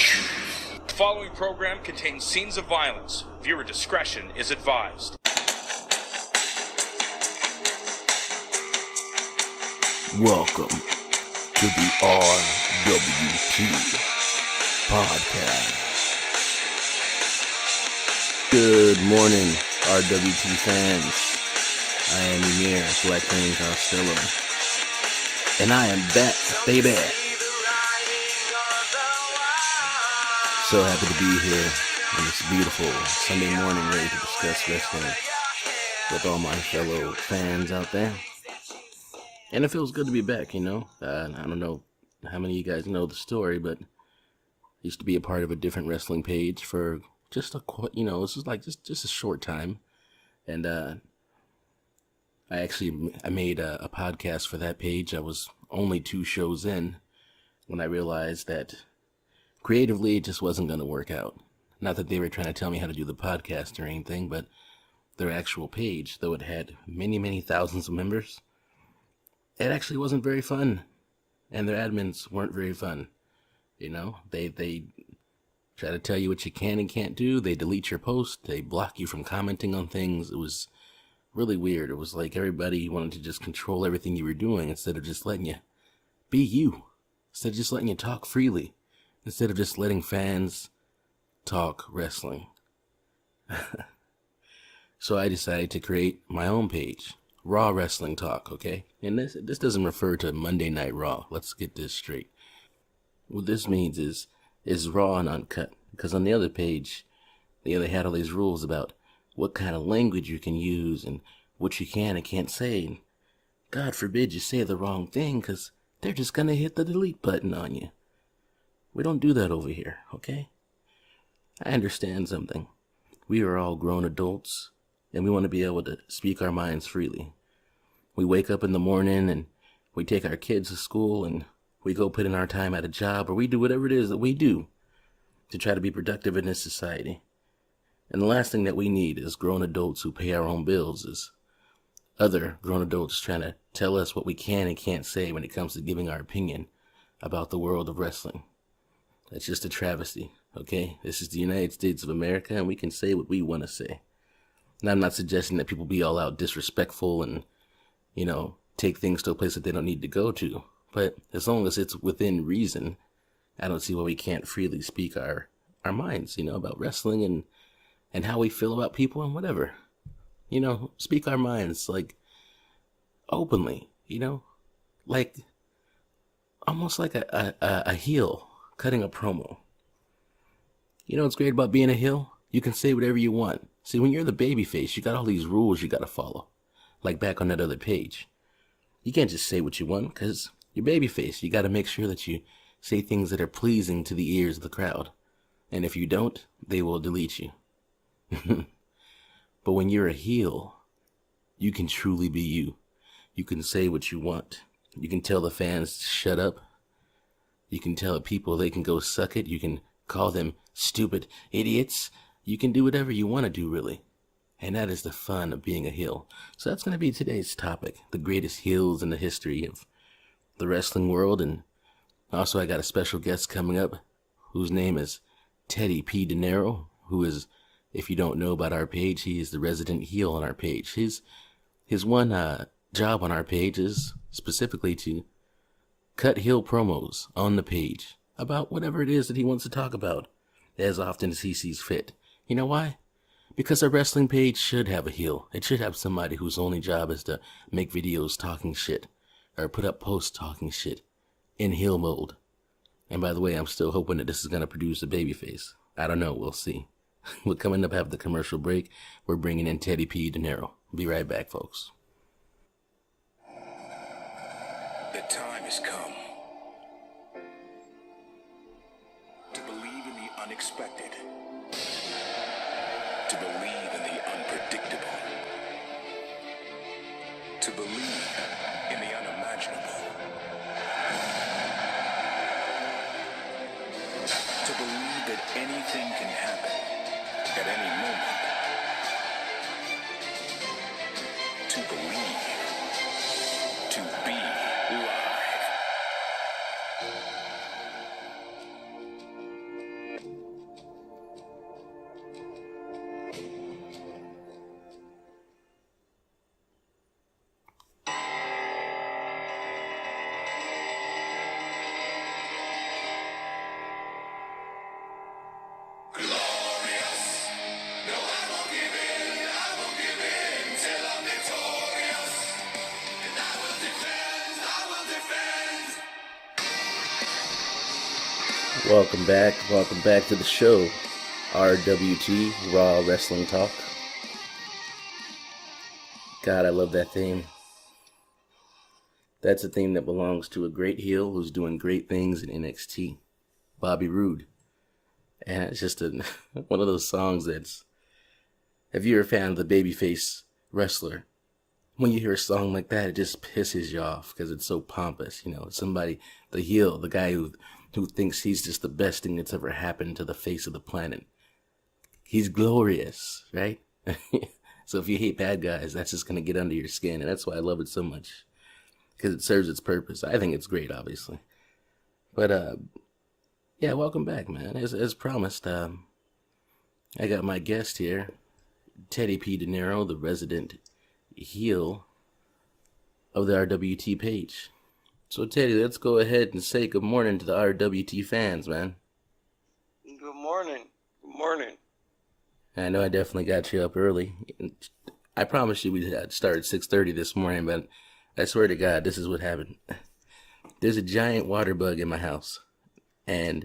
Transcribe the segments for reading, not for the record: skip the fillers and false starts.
The following program contains scenes of violence. Viewer discretion is advised. Welcome to the RWT Podcast. Good morning, RWT fans. I am Emir Black Bane Costello, and I am back, baby. So happy to be here on this beautiful Sunday morning, ready to discuss wrestling with all my fellow fans out there. And it feels good to be back, you know. I don't know how many of you guys know the story, but I used to be a part of a different wrestling page for just this is like just a short time. And I made a podcast for that page. I was only 2 shows in when I realized that creatively it just wasn't going to work out. Not that they were trying to tell me how to do the podcast or anything, but their actual page, though it had many, many thousands of members, it actually wasn't very fun, and their admins weren't very fun. You know, they try to tell you what you can and can't do. They delete your post. They block you from commenting on things. It was really weird. It was like everybody wanted to just control everything you were doing instead of just letting you be you. Instead of just letting you talk freely. Instead of just letting fans talk wrestling. So I decided to create my own page. Raw Wrestling Talk, okay? And this doesn't refer to Monday Night Raw. Let's get this straight. What this means is raw and uncut. Because on the other page, they had all these rules about what kind of language you can use and what you can and can't say. And God forbid you say the wrong thing, because they're just going to hit the delete button on you. We don't do that over here, okay? I understand something. We are all grown adults, and we want to be able to speak our minds freely. We wake up in the morning and we take our kids to school and we go put in our time at a job, or we do whatever it is that we do to try to be productive in this society. And the last thing that we need is grown adults who pay our own bills, is other grown adults trying to tell us what we can and can't say when it comes to giving our opinion about the world of wrestling. That's just a travesty, okay? This is the United States of America, and we can say what we want to say. And I'm not suggesting that people be all out disrespectful and, take things to a place that they don't need to go to. But as long as it's within reason, I don't see why we can't freely speak our minds, about wrestling and how we feel about people and whatever. Speak our minds, like, openly, like, almost like a heel cutting a promo. What's great about being a heel? You can say whatever you want. See, when you're the babyface, you got all these rules you got to follow. Like back on that other page. You can't just say what you want, because you're babyface. You got to make sure that you say things that are pleasing to the ears of the crowd. And if you don't, they will delete you. But when you're a heel, you can truly be you. You can say what you want. You can tell the fans to shut up. You can tell people they can go suck it. You can call them stupid idiots. You can do whatever you want to do, really. And that is the fun of being a heel. So that's going to be today's topic, the greatest heels in the history of the wrestling world. And also I got a special guest coming up whose name is Teddy P Dinero, who is, if you don't know about our page, he is the resident heel on our page. His one job on our page is specifically to cut heel promos on the page about whatever it is that he wants to talk about as often as he sees fit. You know why? Because a wrestling page should have a heel. It should have somebody whose only job is to make videos talking shit, or put up posts talking shit, in heel mode. And by the way, I'm still hoping that this is going to produce a babyface. I don't know, we'll see. We're coming up after the commercial break. We're bringing in Teddy P Dinero. Be right back, folks. The time has come to believe in the unexpected. To believe in the unpredictable. To believe in the unimaginable. To believe that anything can happen at any moment. To believe. To be live. Welcome back to the show, RWT, Raw Wrestling Talk. God, I love that theme. That's a theme that belongs to a great heel who's doing great things in NXT, Bobby Roode. And it's just one of those songs that's, if you're a fan of the babyface wrestler, when you hear a song like that, it just pisses you off because it's so pompous. You know, somebody, the heel, the guy who thinks he's just the best thing that's ever happened to the face of the planet. He's glorious, right? So if you hate bad guys, that's just going to get under your skin. And that's why I love it so much, because it serves its purpose. I think it's great, obviously. But, yeah, welcome back, man. As promised, I got my guest here, Tedd P Dinero, the resident heel of the RWT page. So, Teddy, let's go ahead and say good morning to the RWT fans, man. Good morning. Good morning. I know I definitely got you up early. I promised you we'd start at 6:30 this morning, but I swear to God, this is what happened. There's a giant water bug in my house, and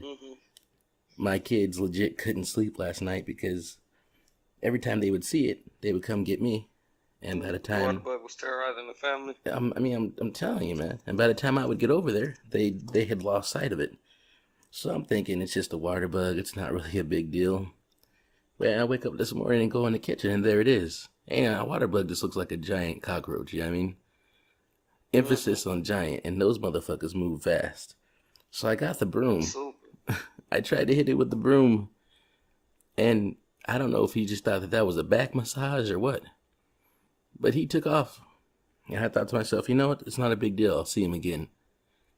my kids legit couldn't sleep last night because every time they would see it, they would come get me. And by the time water bug was terrorizing the family. I'm telling you, man. And by the time I would get over there, they had lost sight of it. So I'm thinking it's just a water bug. It's not really a big deal. But I wake up this morning and go in the kitchen, and there it is. And a water bug just looks like a giant cockroach. You know what I mean? Emphasis on giant, and those motherfuckers move fast. So I got the broom. I tried to hit it with the broom, and I don't know if he just thought that was a back massage or what. But he took off. And I thought to myself, you know what? It's not a big deal. I'll see him again.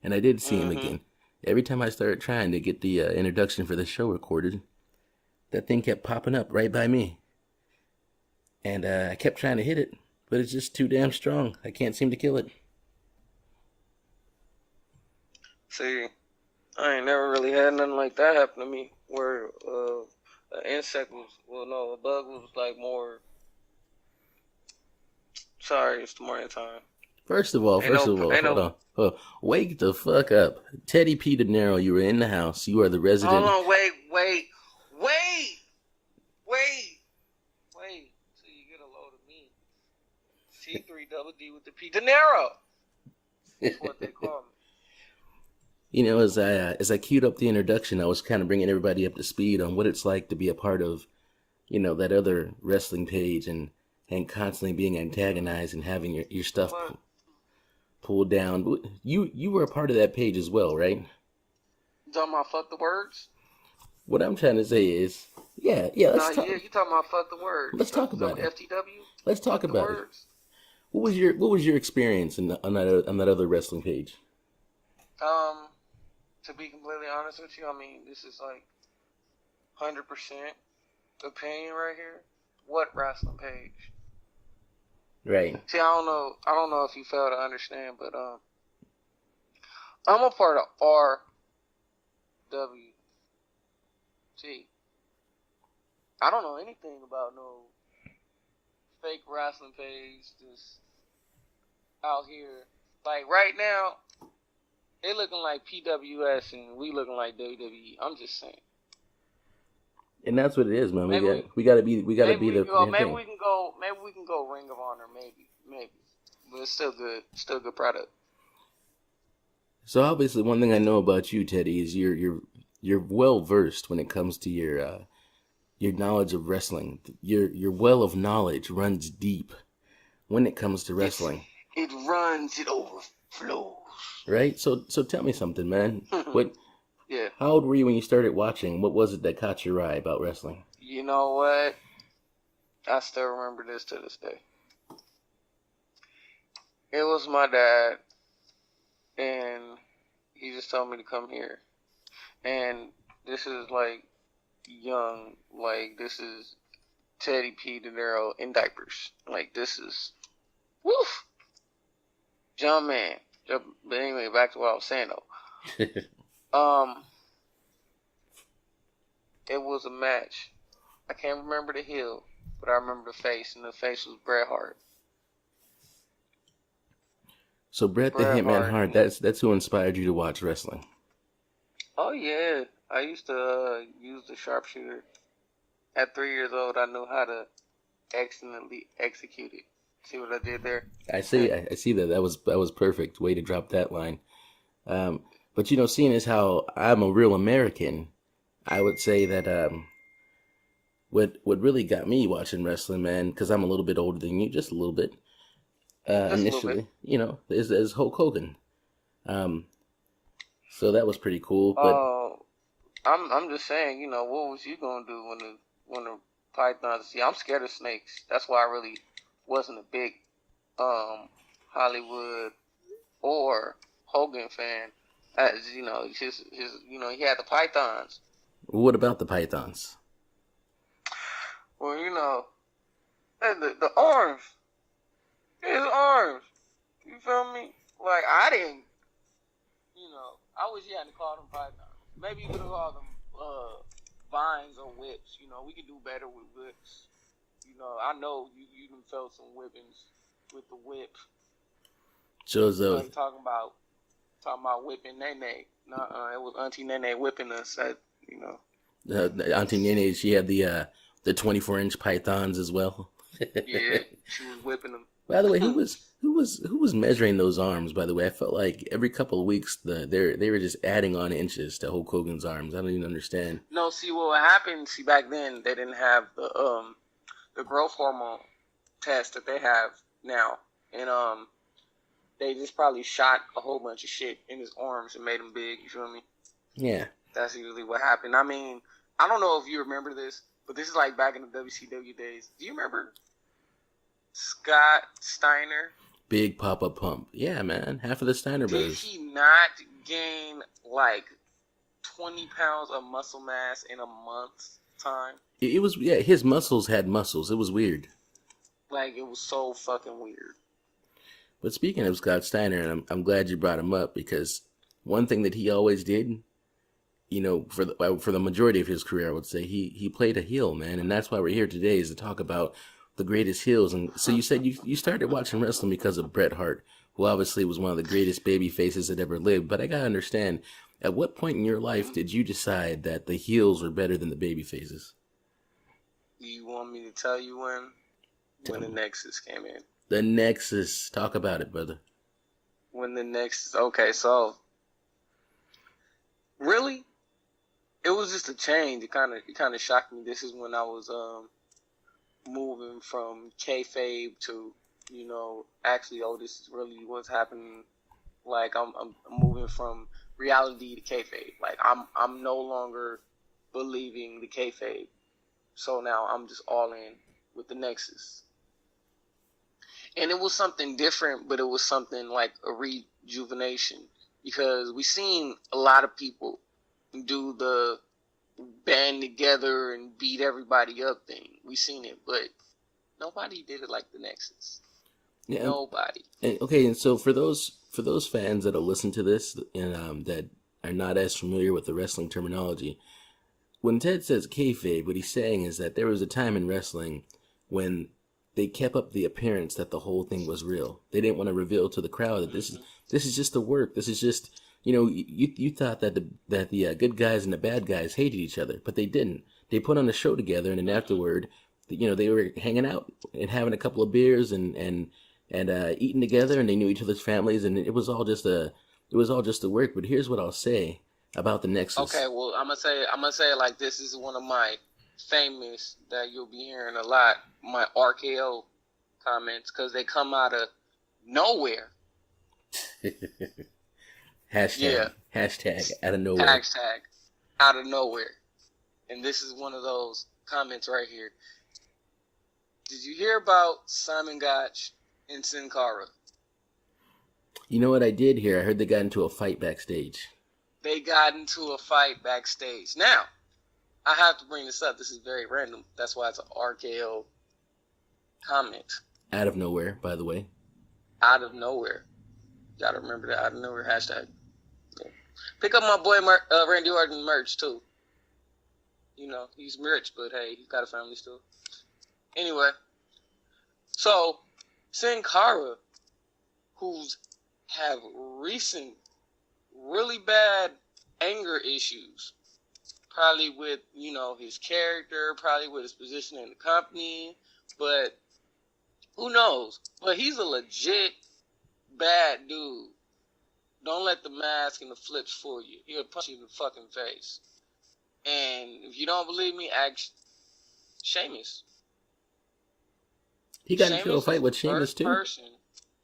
And I did see him again. Every time I started trying to get the introduction for the show recorded, that thing kept popping up right by me. And I kept trying to hit it, but it's just too damn strong. I can't seem to kill it. See, I ain't never really had nothing like that happen to me, where an insect was, a bug was like more. Sorry, it's the morning time. First of all, hold on. Oh, wake the fuck up. Tedd P Dinero, you were in the house. You are the resident. Hold on, wait. Till you get a load of me. T3DD with the P Dinero. That's what they call me. You know, as I queued up the introduction, I was kind of bringing everybody up to speed on what it's like to be a part of, you know, that other wrestling page and constantly being antagonized and having your stuff pulled down. You were a part of that page as well, right? You talking about fuck the words? What I'm trying to say is, yeah. Let's talk. Yeah, you talking about fuck the words? Let's talk about it. FTW. Let's talk about it. What was your experience on that other wrestling page? To be completely honest with you, I mean, this is like 100% opinion right here. What wrestling page? Right. See, I don't know if you fail to understand, but I'm a part of RWT. I don't know anything about no fake wrestling page just out here. Like right now, they looking like PWS and we looking like WWE. I'm just saying. And that's what it is, man. We gotta be the maybe we can go Ring of Honor, maybe. But it's still good. Still good product. So obviously one thing I know about you, Teddy, is you're well versed when it comes to your knowledge of wrestling. Your well of knowledge runs deep when it comes to wrestling. It overflows. Right? So tell me something, man. What Yeah. How old were you when you started watching? What was it that caught your eye about wrestling? You know what? I still remember this to this day. It was my dad, and he just told me to come here. And this is like young, like this is Tedd P Dinero in diapers. Like this is, woof, John man. But anyway, back to what I was saying though. It was a match. I can't remember the heel, but I remember the face, and the face was Bret Hart. So Bret the Hitman Hart, that's who inspired you to watch wrestling. Oh yeah, I used to use the sharpshooter. At 3 years old, I knew how to excellently execute it. See what I did there? I see. I see that. That was perfect. Way to drop that line. But seeing as how I'm a real American, I would say that what really got me watching wrestling, man, because I'm a little bit older than you, just a little bit. Initially, is Hulk Hogan. So that was pretty cool. But I'm just saying, what was you gonna do when the pythons? See, I'm scared of snakes. That's why I really wasn't a big Hollywood or Hogan fan. As he had the pythons. what about the pythons? Well, the arms, his arms. You feel me? Like I didn't. I wish he hadn't called them pythons. Maybe he could have called them vines or whips. We could do better with whips. I know you done felt some whippings with the whip. So Talking about whipping Nene. No, it was Auntie Nene whipping us. Auntie Nene, she had the 24-inch pythons as well. Yeah, she was whipping them. By the way, who was measuring those arms? By the way, I felt like every couple of weeks they were just adding on inches to Hulk Hogan's arms. I don't even understand. No, see what happened. See, back then they didn't have the growth hormone test that they have now, and they just probably shot a whole bunch of shit in his arms and made him big. You feel me? Yeah. That's usually what happened. I mean, I don't know if you remember this, but this is like back in the WCW days. Do you remember Scott Steiner? Big Papa Pump. Yeah, man. Half of the Steiner brothers. Did he not gain like 20 pounds of muscle mass in a month's time? It was, yeah, his muscles had muscles. It was weird. Like, it was so fucking weird. But speaking of Scott Steiner, and I'm glad you brought him up, because one thing that he always did, for the majority of his career, I would say, he played a heel, man. And that's why we're here today, is to talk about the greatest heels. And so you said you started watching wrestling because of Bret Hart, who obviously was one of the greatest baby faces that ever lived. But I gotta understand, at what point in your life did you decide that the heels were better than the baby faces? You want me to tell you when? When the Nexus came in. The Nexus. Talk about it, brother. When the Nexus... Okay, so... Really? It was just a change. It kind of shocked me. This is when I was moving from kayfabe to, actually, this is really what's happening. Like, I'm moving from reality to kayfabe. Like, I'm no longer believing the kayfabe. So now I'm just all in with the Nexus. And it was something different, but it was something like a rejuvenation, because we seen a lot of people do the band together and beat everybody up thing. We seen it, but nobody did it like the Nexus. Yeah, nobody. And so for those fans that'll listen to this and that are not as familiar with the wrestling terminology, when Ted says kayfabe, what he's saying is that there was a time in wrestling when they kept up the appearance that the whole thing was real. They didn't want to reveal to the crowd that this is just the work. This is just, you thought that the good guys and the bad guys hated each other, but they didn't. They put on a show together, and then afterward, they were hanging out and having a couple of beers and eating together, and they knew each other's families, and it was all just a work. But here's what I'll say about the Nexus. Okay, well, I'm gonna say it like this. This is one of my famous that you'll be hearing a lot, my RKO comments, because they come out of nowhere. Hashtag out of nowhere. Hashtag out of nowhere. And this is one of those comments right here. Did you hear about Simon Gotch and Sin Cara? You know what I did hear? I heard they got into a fight backstage. They got into a fight backstage. Now, I have to bring this up. This is very random. That's why it's an RKO comment. Out of nowhere, by the way. Out of nowhere. You gotta remember that. Out of nowhere hashtag. Yeah. Pick up my boy Randy Orton merch, too. He's rich, but hey, he's got a family still. Anyway. So, Sin Cara, who's have recent, really bad anger issues. Probably with, his character, probably with his position in the company, but who knows? But he's a legit bad dude. Don't let the mask and the flips fool you. He'll punch you in the fucking face. And if you don't believe me, ask Sheamus. He got into a fight with Sheamus too.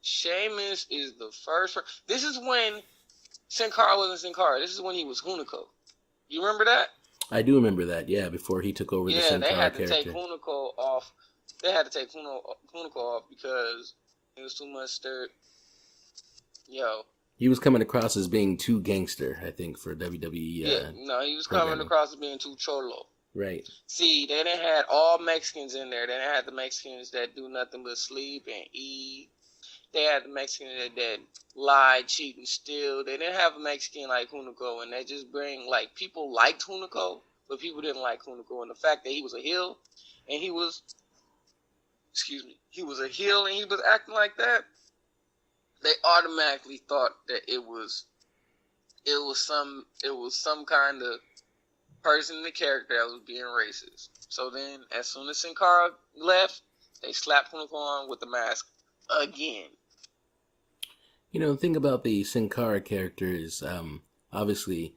Sheamus is the first. This is when Sin Cara wasn't Sin Cara. This is when he was Hunico. You remember that? I do remember that. Yeah, before he took over the Sin Cara character. Yeah, they had to take Hunico off. They had to take Hunico off because it was too much stir. Yo. He was coming across as being too gangster, I think, for WWE. He was coming across as being too cholo. Right. See, they didn't have all Mexicans in there. They didn't have the Mexicans that do nothing but sleep and eat. They had the Mexicans that lie, cheat, and steal. They didn't have a Mexican like Hunico, and they just bring, people liked Hunico, but people didn't like Hunico. And the fact that he was a heel, and he was a heel, and he was acting like that, they automatically thought that it was some kind of person in the character that was being racist. So then, as soon as Sin Cara left, they slapped Hunico on with the mask again. The thing about the Sin Cara character is, obviously,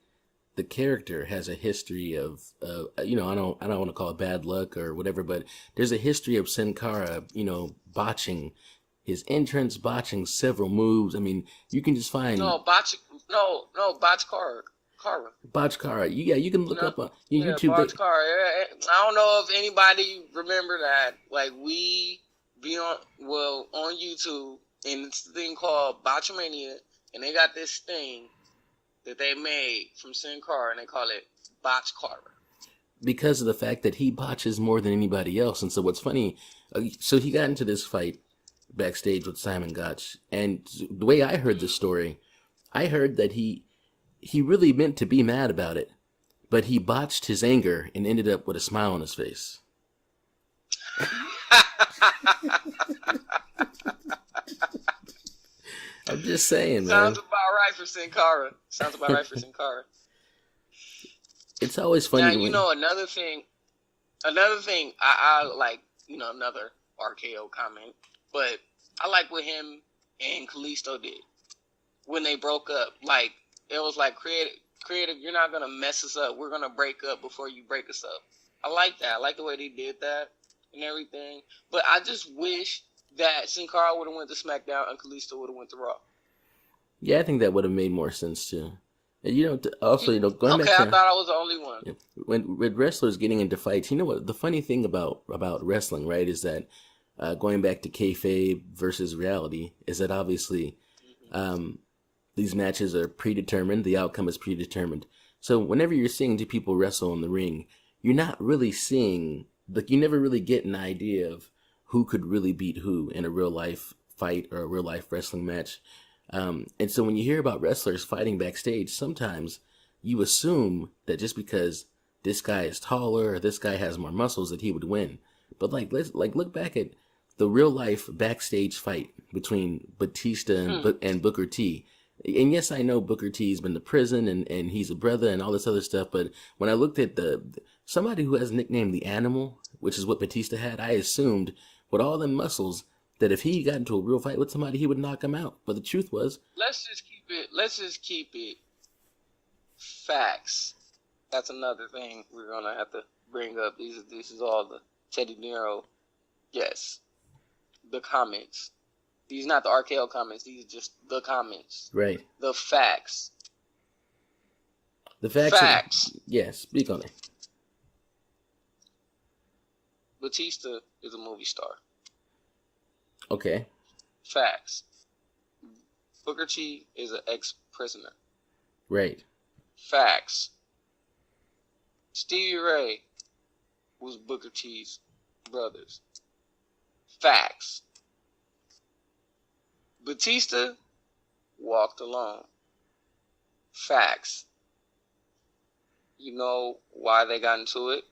the character has a history of, I don't want to call it bad luck or whatever, but there's a history of Sin Cara, botching his entrance, botching several moves. I mean, you can just find botch Cara. Botch Cara. Yeah, you can look up on YouTube. Botch Cara. I don't know if anybody remember that. We be on YouTube, and it's the thing called Botchamania, and they got this thing that they made from Sin Cara, and they call it Botch Cara. Because of the fact that he botches more than anybody else. And so what's funny, so he got into this fight backstage with Simon Gotch, and the way I heard the story, I heard that he really meant to be mad about it, but he botched his anger and ended up with a smile on his face. I'm just saying, man. Sounds about right for Sin Cara. It's always funny. Now, another thing, I like, another RKO comment, but I like what him and Callisto did when they broke up. It was like, creative, you're not going to mess us up. We're going to break up before you break us up. I like that. I like the way they did that and everything. But I just wish that Sin Cara would have went to SmackDown and Callisto would have went to Raw. Yeah, I think that would have made more sense too. And also, going back to, I thought I was the only one. Yeah, with wrestlers getting into fights, what the funny thing about wrestling, right, is that going back to kayfabe versus reality, is that obviously these matches are predetermined. The outcome is predetermined. So whenever you're seeing two people wrestle in the ring, you're not really seeing, you never really get an idea of who could really beat who in a real life fight or a real life wrestling match. And so when you hear about wrestlers fighting backstage, sometimes you assume that just because this guy is taller or this guy has more muscles that he would win. But let's look back at the real life backstage fight between Batista and Booker T. And yes, I know Booker T's been to prison and he's a brother and all this other stuff. But when I looked at somebody who has nicknamed the Animal, which is what Batista had, I assumed with all them muscles that if he got into a real fight with somebody, he would knock him out. But the truth was, let's just keep it facts. That's another thing we're gonna have to bring up. This is all the Teddy Dinero. Yes, the comments. These are not the RKO comments. These are just the comments. Right. The facts. The facts. Yes, speak on it. Batista is a movie star. Okay. Facts. Booker T is an ex-prisoner. Right. Facts. Stevie Ray was Booker T's brothers. Facts. Batista walked alone. Facts. You know why they got into it?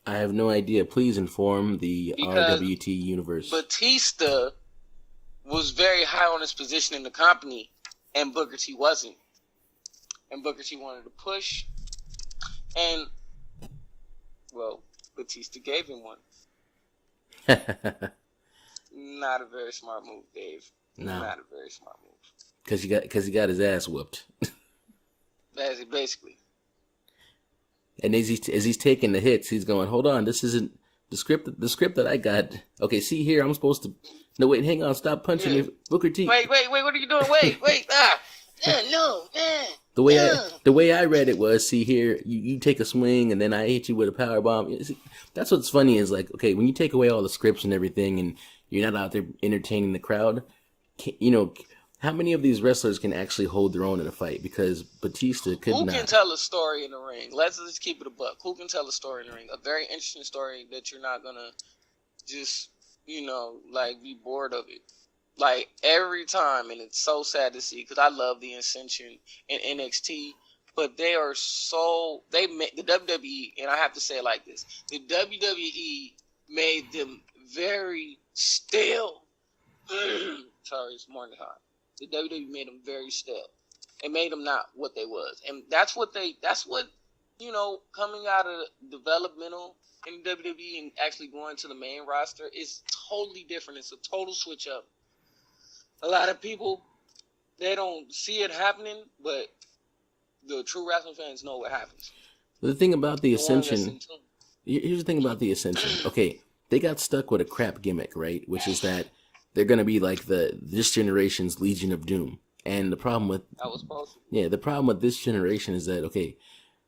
I have no idea. Please inform the RWT universe. Batista was very high on his position in the company, and Booker T wasn't. and Booker T wanted to push, and well, Batista gave him one. Not a very smart move, Dave. No. Not a very smart move. Because he got his ass whooped. Basically. And as he's taking the hits, he's going, "Hold on, this isn't the script. The script that I got. Okay, see here, I'm supposed to. No, wait, hang on, stop punching me, Booker T. Wait, what are you doing? Wait, no. The way I read it was, see here, you take a swing and then I hit you with a power bomb. That's what's funny is like, okay, when you take away all the scripts and everything, and you're not out there entertaining the crowd, how many of these wrestlers can actually hold their own in a fight? Because Batista could not. Who can tell a story in the ring? Let's just keep it a buck. Who can tell a story in the ring? A very interesting story that you're not gonna just, like be bored of it. Like every time, and it's so sad to see because I love the Ascension and NXT, but they are made the WWE, and I have to say it like this: the WWE made them very stale. Sorry, it's morning time. The WWE made them very stale. It made them not what they was. And that's what, coming out of developmental in WWE and actually going to the main roster is totally different. It's a total switch up. A lot of people, they don't see it happening, but the true wrestling fans know what happens. The thing about the Ascension, here's the thing about the Ascension. Okay, they got stuck with a crap gimmick, right? Which is that they're going to be like this generation's Legion of Doom. And the problem with the problem with this generation is that, okay,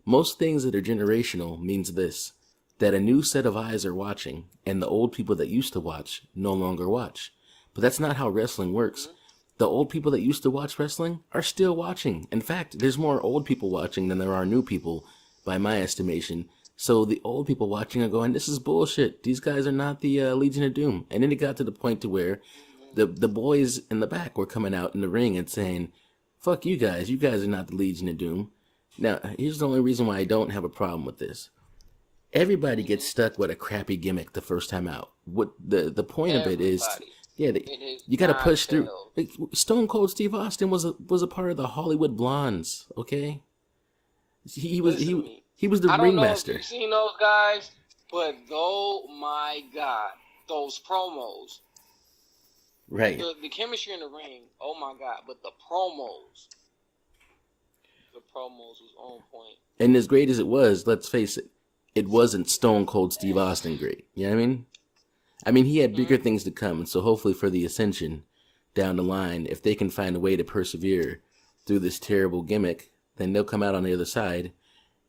most things that are generational means this, that a new set of eyes are watching and the old people that used to watch no longer watch. But that's not how wrestling works. The old people that used to watch wrestling are still watching. In fact, there's more old people watching than there are new people, by my estimation. So the old people watching are going, this is bullshit. These guys are not the Legion of Doom. And then it got to the point to where the boys in the back were coming out in the ring and saying, fuck you guys. You guys are not the Legion of Doom. Now, here's the only reason why I don't have a problem with this. Everybody gets stuck with a crappy gimmick the first time out. What the point of it is... Yeah, you got to push through. Like, Stone Cold Steve Austin was a part of the Hollywood Blondes. Okay, he was the ringmaster. I don't know if you've seen those guys, but oh my god, those promos. Right. The chemistry in the ring. Oh my god, but the promos was on point. And as great as it was, let's face it, it wasn't Stone Cold Steve Austin great. You know what I mean? He had bigger things to come, and so hopefully for the Ascension down the line, if they can find a way to persevere through this terrible gimmick, then they'll come out on the other side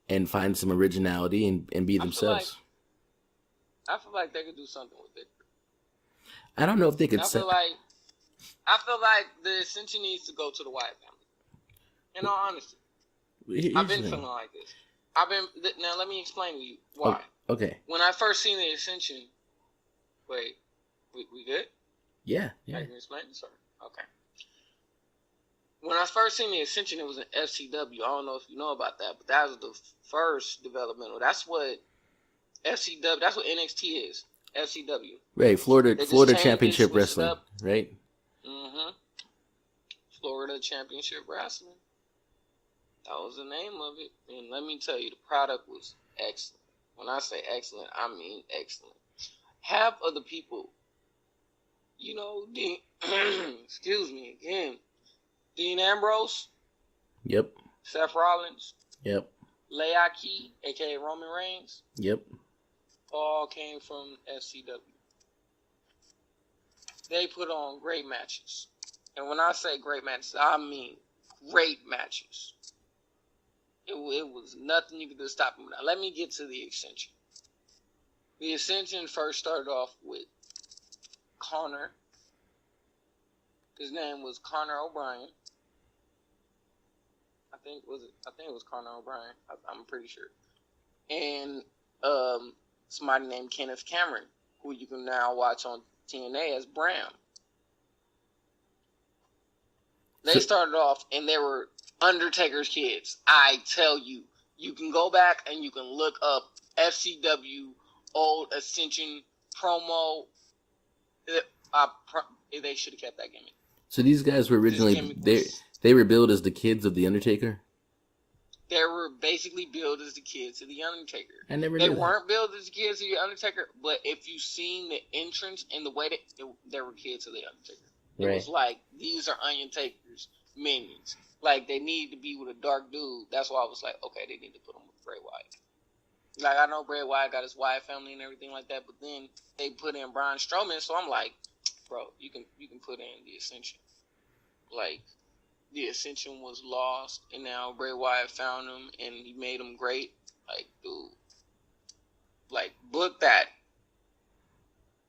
and find some originality and be themselves. I feel like they could do something with it. I don't know if they could. I feel like the Ascension needs to go to the Wyatt family. In all honesty, I've been feeling like this. Now let me explain to you why. Oh, okay. When I first seen the Ascension. Wait, we good? Yeah. I can explain this, sir. Okay. When I first seen the Ascension, it was an FCW. I don't know if you know about that, but that was the first developmental. That's what FCW. That's what NXT is. FCW. Right, Florida Championship Wrestling, right? Mm-hmm. Florida Championship Wrestling. That was the name of it, and let me tell you, the product was excellent. When I say excellent, I mean excellent. Half of the people, excuse me again, Dean Ambrose. Yep. Seth Rollins. Yep. Leaki, a.k.a. Roman Reigns. Yep. All came from FCW. They put on great matches. And when I say great matches, I mean great matches. It was nothing you could do to stop them. Now, let me get to the Ascension. The Ascension first started off with Connor. His name was Connor O'Brien. I think it was Connor O'Brien. I'm pretty sure. And somebody named Kenneth Cameron, who you can now watch on TNA as Bram. They started off and they were Undertaker's kids. I tell you, you can go back and you can look up FCW old Ascension promo. They should have kept that gimmick. So these guys were originally they were billed as the kids of the Undertaker. they were basically billed as the kids of the Undertaker. I never They knew that. weren't billed as the kids of the Undertaker, but if you seen the entrance and the way that they were kids of the Undertaker, it Right. was like, these are Undertaker's minions. Like, they need to be with a dark dude. That's why I was like, okay, they need to put them with Bray Wyatt. Like, I know Bray Wyatt got his Wyatt family and everything like that, but then they put in Braun Strowman, so I'm like, bro, you can put in the Ascension. Like, the Ascension was lost, and now Bray Wyatt found him, and he made him great. Like, dude, like, book that.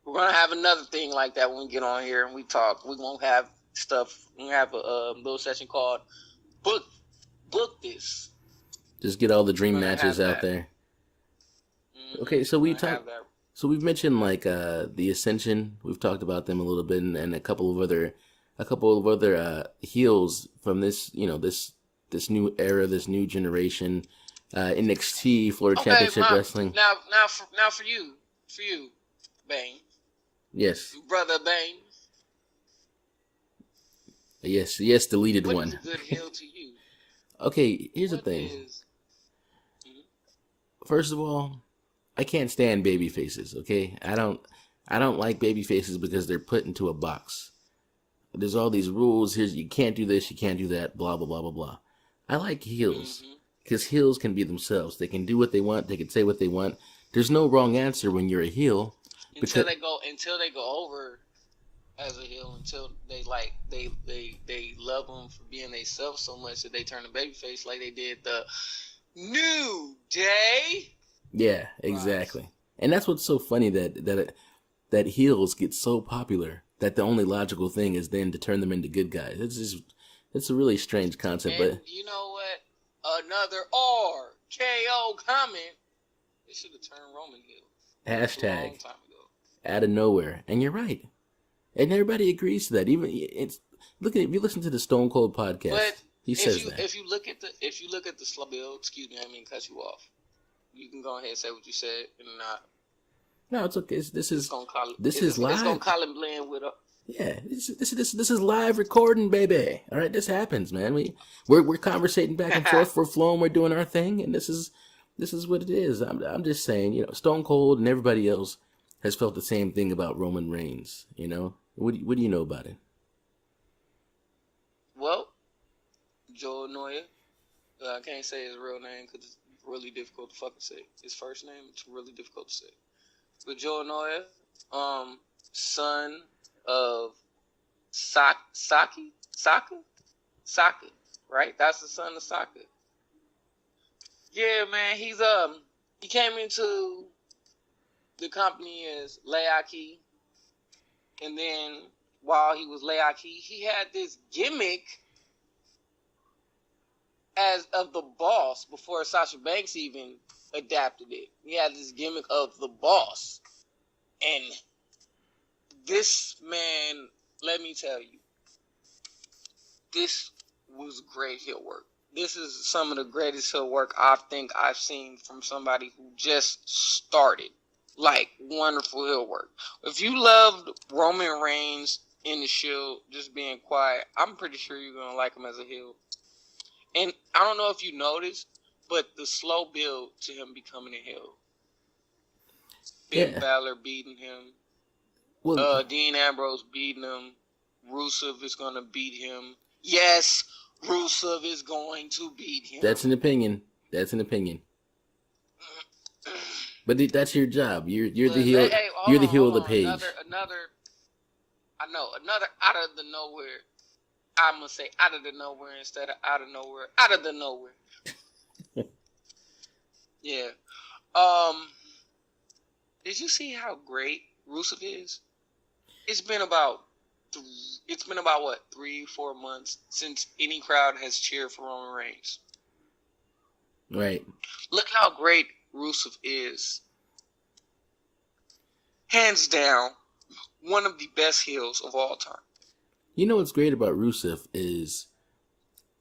We're gonna have another thing like that when we get on here and we talk. We're gonna have stuff. We're gonna have a little session called book this. Just get all the dream We're gonna matches have out that. there. Mhm. Okay, so We're we gonna have talked. that. So we've mentioned like the Ascension. We've talked about them a little bit, and a couple of other heels from this this new era, this new generation. NXT Florida Championship Wrestling. Now for you, Bane, Yes, brother Bane. yes, deleted What one. is a good heel to you? Okay, here's the What thing. is- First of all, I can't stand baby faces. Okay, I don't like baby faces because they're put into a box. There's all these rules. Here's you can't do this, you can't do that. Blah blah blah blah blah. I like heels because heels can be themselves. They can do what they want. They can say what they want. There's no wrong answer when you're a heel. Until they go over as a heel, until they love them for being themselves so much that they turn the babyface like they did the New Day. Yeah, exactly. And that's what's so funny that heels get so popular that the only logical thing is then to turn them into good guys. It's a really strange concept. And But you know what? Another RKO comment. They should have turned Roman heel. A long hashtag time ago. out of nowhere, and you're right, and everybody agrees to that. Even if you listen to the Stone Cold podcast, But he says that. If you look at the slow build, excuse me, I mean cut you off. You can go ahead and say what you said, and not. No, it's okay. This is Live. live. It's gonna call it blend with a. Yeah, this is live recording, baby. All right, this happens, man. We're conversating back and forth. We're flowing. We're doing our thing, and this is what it is. I'm just saying, Stone Cold and everybody else has felt the same thing about Roman Reigns. What do you know about it? Well, Joel Noya. I can't say his real name because it's really difficult to fucking say. His first name, it's really difficult to say. But Joel Noya, son of Saka, right? That's the son of Saka. Yeah, man, he came into the company as Leaki, and then while he was Leaki, he had this gimmick as of the boss before Sasha Banks even adapted it. He had this gimmick of the boss. And this man, let me tell you, this was great heel work. This is some of the greatest heel work I think I've seen from somebody who just started. Like, wonderful heel work. If you loved Roman Reigns in the Shield just being quiet, I'm pretty sure you're going to like him as a heel. And I don't know if you noticed, but the slow build to him becoming a heel. Finn Balor beating him. Well, Dean Ambrose beating him. Rusev is going to beat him. Yes, Rusev is going to beat him. that's an opinion. But that's your job. You're the heel. You're the heel of the page. Another out of the nowhere. I'm gonna say out of the nowhere instead of out of nowhere. Out of the nowhere. Yeah. Did you see how great Rusev is? It's been about what, 3-4 months since any crowd has cheered for Roman Reigns. Right. Look how great Rusev is. Hands down, one of the best heels of all time. You know what's great about Rusev is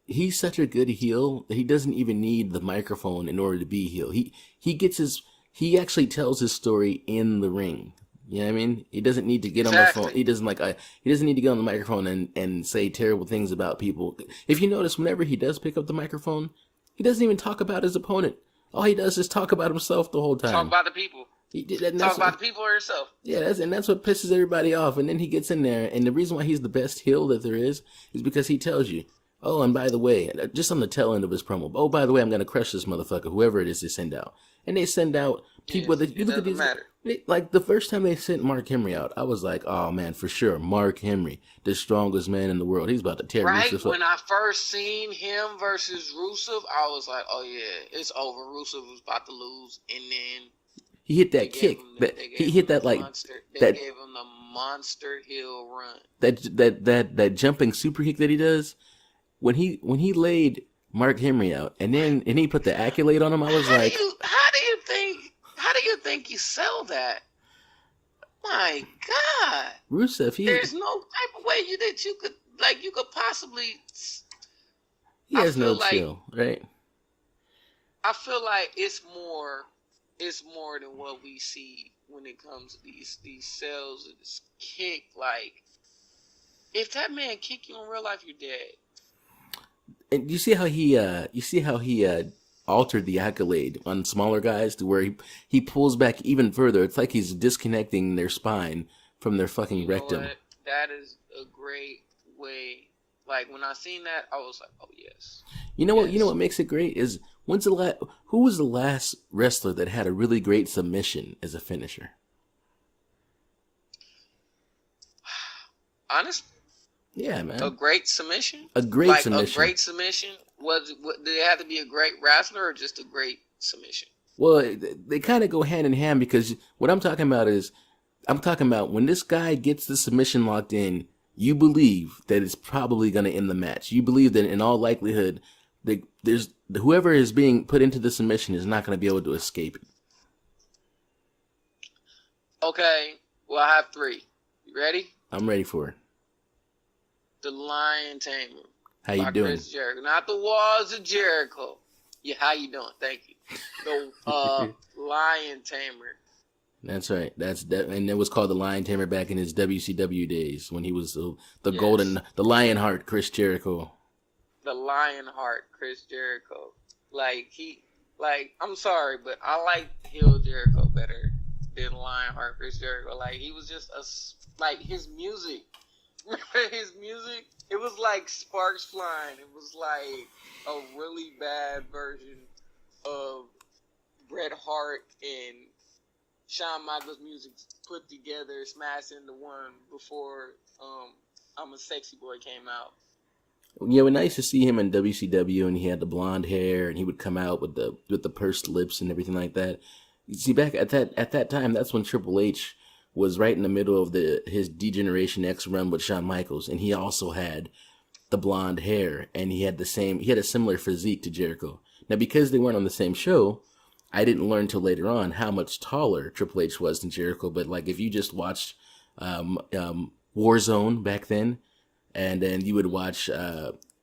he's such a good heel that he doesn't even need the microphone in order to be heel. He actually tells his story in the ring. You know what I mean? He doesn't need to get on the phone. He doesn't need to get on the microphone and say terrible things about people. If you notice, whenever he does pick up the microphone, He doesn't even talk about his opponent. All he does is talk about himself the whole time. Talk about the people. He did that. Talk about the people or himself. Yeah, that's what pisses everybody off. And then he gets in there, and the reason why he's the best heel that there is because he tells you, oh, and by the way, just on the tail end of his promo, oh, by the way, I'm going to crush this motherfucker, whoever it is they send out. And they send out people that you look at these. Matter. Like the first time they sent Mark Henry out, I was like, oh man, for sure, Mark Henry, the strongest man in the world. He's about to tear Rusev up. When I first seen him versus Rusev, I was like, oh yeah, it's over. Rusev was about to lose, and then he hit that kick. He hit that like monster, that. Gave him the monster heel run. That jumping super kick that he does when he laid Mark Henry out, and he put the accolade on him. I was like, how do you think you sell that? My God, Rusev. There's no type of way you could possibly. He has no chill, right? I feel like it's more than what we see when it comes to these sales of this kick. Like, if that man kick you in real life, you're dead. And you see how he altered the accolade on smaller guys to where he pulls back even further. It's like he's disconnecting their spine from their fucking rectum. That is a great way. Like, when I seen that, I was like, oh yes. You know what? You know what makes it great is who was the last wrestler that had a really great submission as a finisher? Honestly. Yeah, man. A great submission? A great submission. A great submission? Did it have to be a great wrestler or just a great submission? Well, they kind of go hand in hand because what I'm talking about when this guy gets the submission locked in, you believe that it's probably going to end the match. You believe that in all likelihood, there's whoever is being put into the submission is not going to be able to escape it. Okay, well, I have 3. You ready? I'm ready for it. The Lion Tamer. How you doing? Chris Jericho. Not the Walls of Jericho. Yeah, how you doing? Thank you. The Lion Tamer. That's right. And it was called the Lion Tamer back in his WCW days when he was the Lion Heart Chris Jericho. The Lion Heart Chris Jericho. I'm sorry, but I like Heel Jericho better than Lion Heart Chris Jericho. Like, he was just his music. His music, it was like sparks flying. It was like a really bad version of Bret Hart and Shawn Michaels' music put together, smashed into one before I'm a Sexy Boy came out. Yeah, when I used to see him in WCW and he had the blonde hair and he would come out with the pursed lips and everything like that. You see, back at that time, that's when Triple H was right in the middle of his D-Generation X run with Shawn Michaels, and he also had the blonde hair, and he had a similar physique to Jericho. Now, because they weren't on the same show, I didn't learn till later on how much taller Triple H was than Jericho. But like, if you just watched Warzone back then, and then you would watch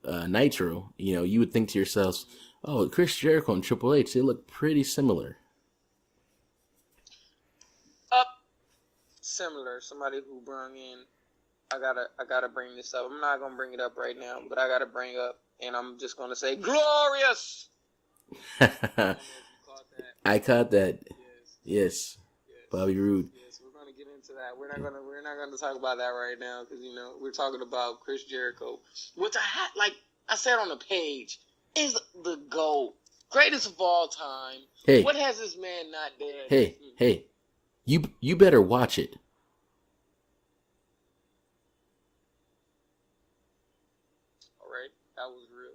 Nitro, you would think to yourself, oh, Chris Jericho and Triple H, they look pretty similar. Similar. Somebody who brung in, I gotta bring this up. I'm not gonna bring it up right now, but I gotta bring up, and I'm just gonna say glorious. I caught that. Yes. Bobby Roode. Yes, we're gonna get into that. We're not gonna talk about that right now because we're talking about Chris Jericho, which like I said on the page, is the GOAT, greatest of all time. Hey, what has this man not done? Hey, you better watch it. That was real.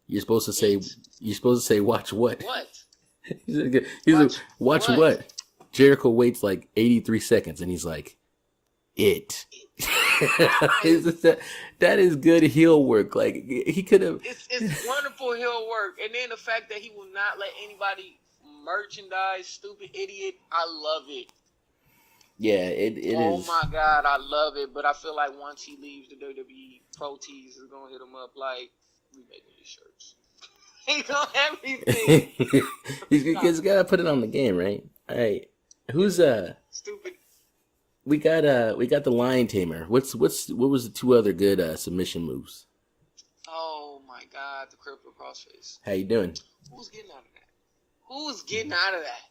You're supposed to say watch what? What? Watch what? Jericho waits like 83 seconds and he's like, it. That is good heel work. Like, he could have. It's wonderful heel work. And then the fact that he will not let anybody merchandise, stupid idiot. I love it. Yeah, it is. Oh my God, I love it. But I feel like once he leaves the WWE, Pro Tees is gonna hit him up like, we making these shirts. He gonna have everything. He's gotta put it on the game, right? All right. Who's stupid? We got the Lion Tamer. What was the 2 other good submission moves? Oh my God, the cripple Crossface. How you doing? Who's getting out of that? Who's getting out of that?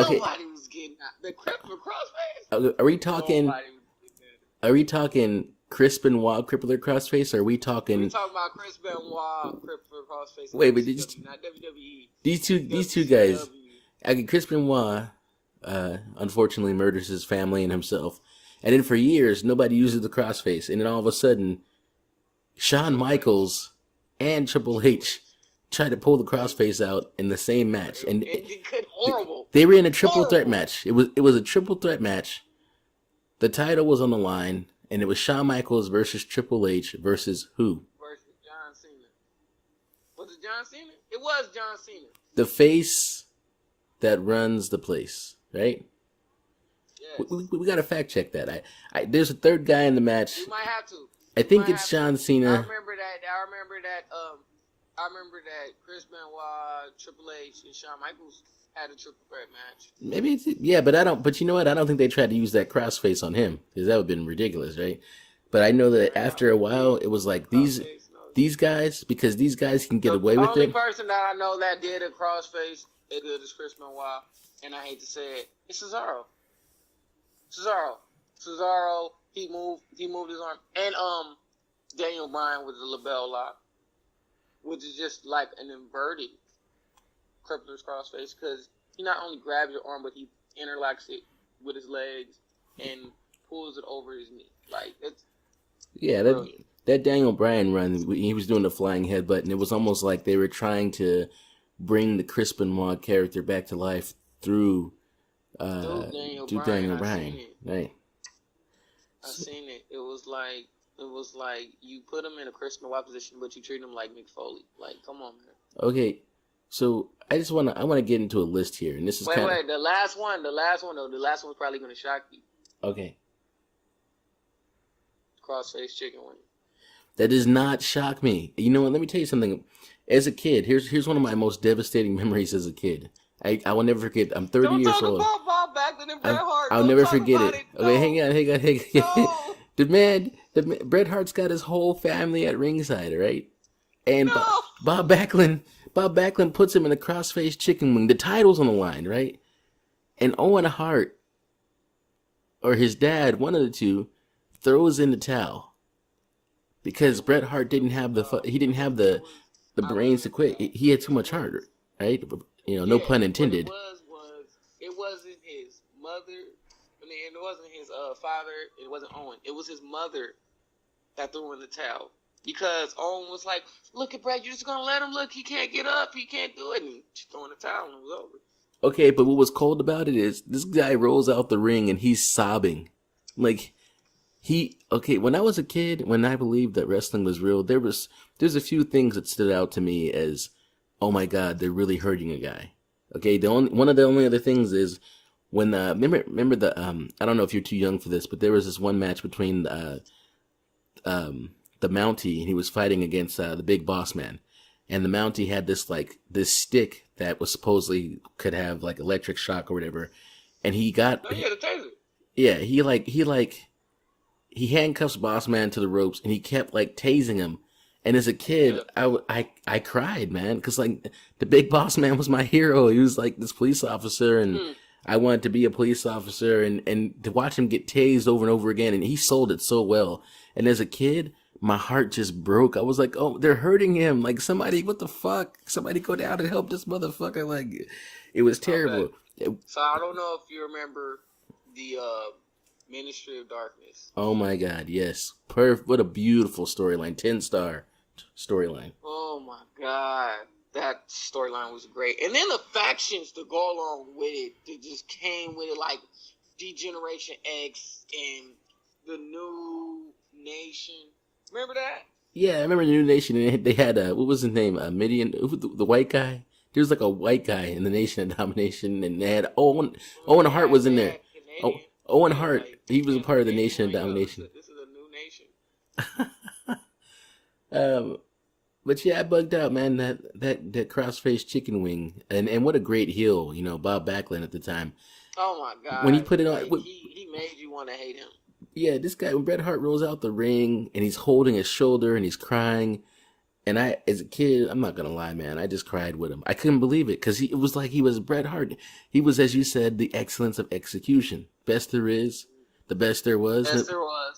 Okay. Nobody was getting out. The cripple Crossface? Are we talking? Nobody was getting out. Are we talking Chris Benoit, crippler Crossface? Or are we talking? We're talking about Chris Benoit, cripple Crossface. Wait, but not WWE. These two guys. Chris Benoit, unfortunately, murders his family and himself, and then for years nobody uses the crossface, and then all of a sudden, Shawn Michaels and Triple H tried to pull the crossface out in the same match, and horrible. They were in a triple threat match. It was a triple threat match. The title was on the line, and it was Shawn Michaels versus Triple H versus who? Versus John Cena. Was it John Cena? It was John Cena. The face that runs the place, right? Yes. We got to fact check that. There's a third guy in the match. We might have to. I think it's John Cena. I remember that Chris Benoit, Triple H, and Shawn Michaels had a triple threat match. Maybe but you know what? I don't think they tried to use that crossface on him, because that would have been ridiculous, right? But I know that after a while, it was like these guys, because these guys can get away with it. The only person that I know that did a crossface, it is Chris Benoit, and I hate to say it, it's Cesaro. Cesaro, he moved his arm, and Daniel Bryan with the label lock, which is just like an inverted crippler's crossface, because he not only grabs your arm, but he interlocks it with his legs and pulls it over his knee. Like, it's brilliant. That Daniel Bryan run, he was doing the flying headbutt, and it was almost like they were trying to bring the Chris Benoit character back to life through Daniel Bryan. Right. I seen it. It was like you put him in a Chris Benoit position, but you treat him like Mick Foley. Like, come on, man. Okay, so I want to get into a list here, and this is the last one though. The last one's probably gonna shock you. Okay. Crossface chicken wing. That does not shock me. You know what? Let me tell you something. As a kid, here's one of my most devastating memories as a kid. I will never forget. I'm 30 years old. Don't talk about Bob Backlund and Bret Hart. I'll never forget it. No. Okay, hang on. No. The man, Bret Hart's got his whole family at ringside, right? And No. Bob Backlund puts him in a crossface chicken wing. The title's on the line, right? And Owen Hart, or his dad, one of the two, throws in the towel because Bret Hart didn't have the brains to quit. He had too much heart, right? You know, no pun intended. It wasn't his mother. I mean, it wasn't his father. It wasn't Owen. It was his mother that threw in the towel. Because Owen was like, look at Bret, you're just going to let him look. He can't get up. He can't do it. And she threw in the towel and it was over. Okay, but what was cold about it is this guy rolls out the ring and he's sobbing. Like, when I was a kid, when I believed that wrestling was real, there's a few things that stood out to me as, oh my God, they're really hurting a guy. Okay, one of the only other things is when remember the I don't know if you're too young for this, but there was this one match between the Mountie, and he was fighting against the Big Boss Man, and the Mountie had this stick that was supposedly could have like electric shock or whatever, and he got the taser. Yeah, he handcuffs Boss Man to the ropes, and he kept like tasing him. And as a kid, I cried, man, because like the Big Boss Man was my hero. He was like this police officer, and I wanted to be a police officer, and to watch him get tased over and over again, and he sold it so well. And as a kid, my heart just broke. I was like, oh, they're hurting him. Like, somebody, what the fuck? Somebody go down and help this motherfucker. Like, it was terrible. So I don't know if you remember the Ministry of Darkness. Oh my God, yes. What a beautiful storyline. 10-star storyline. Oh my God. That storyline was great. And then the factions to go along with it, that just came with it, like D-Generation X and the New Nation. Remember that? Yeah, I remember the New Nation. And they had, what was his name? Midian, the white guy? There was like a white guy in the Nation of Domination, and they had Owen Hart was in there. Owen Hart, he was a part of the Nation of Domination. This is a new nation. But yeah, I bugged out, man. That crossface chicken wing, and what a great heel, Bob Backlund at the time. Oh my God! When he put it on, he made you want to hate him. Yeah, this guy, when Bret Hart rolls out the ring and he's holding his shoulder and he's crying, And as a kid, I'm not gonna lie, man, I just cried with him. I couldn't believe it because it was like he was Bret Hart. He was, as you said, the excellence of execution. Best there is, the best there was,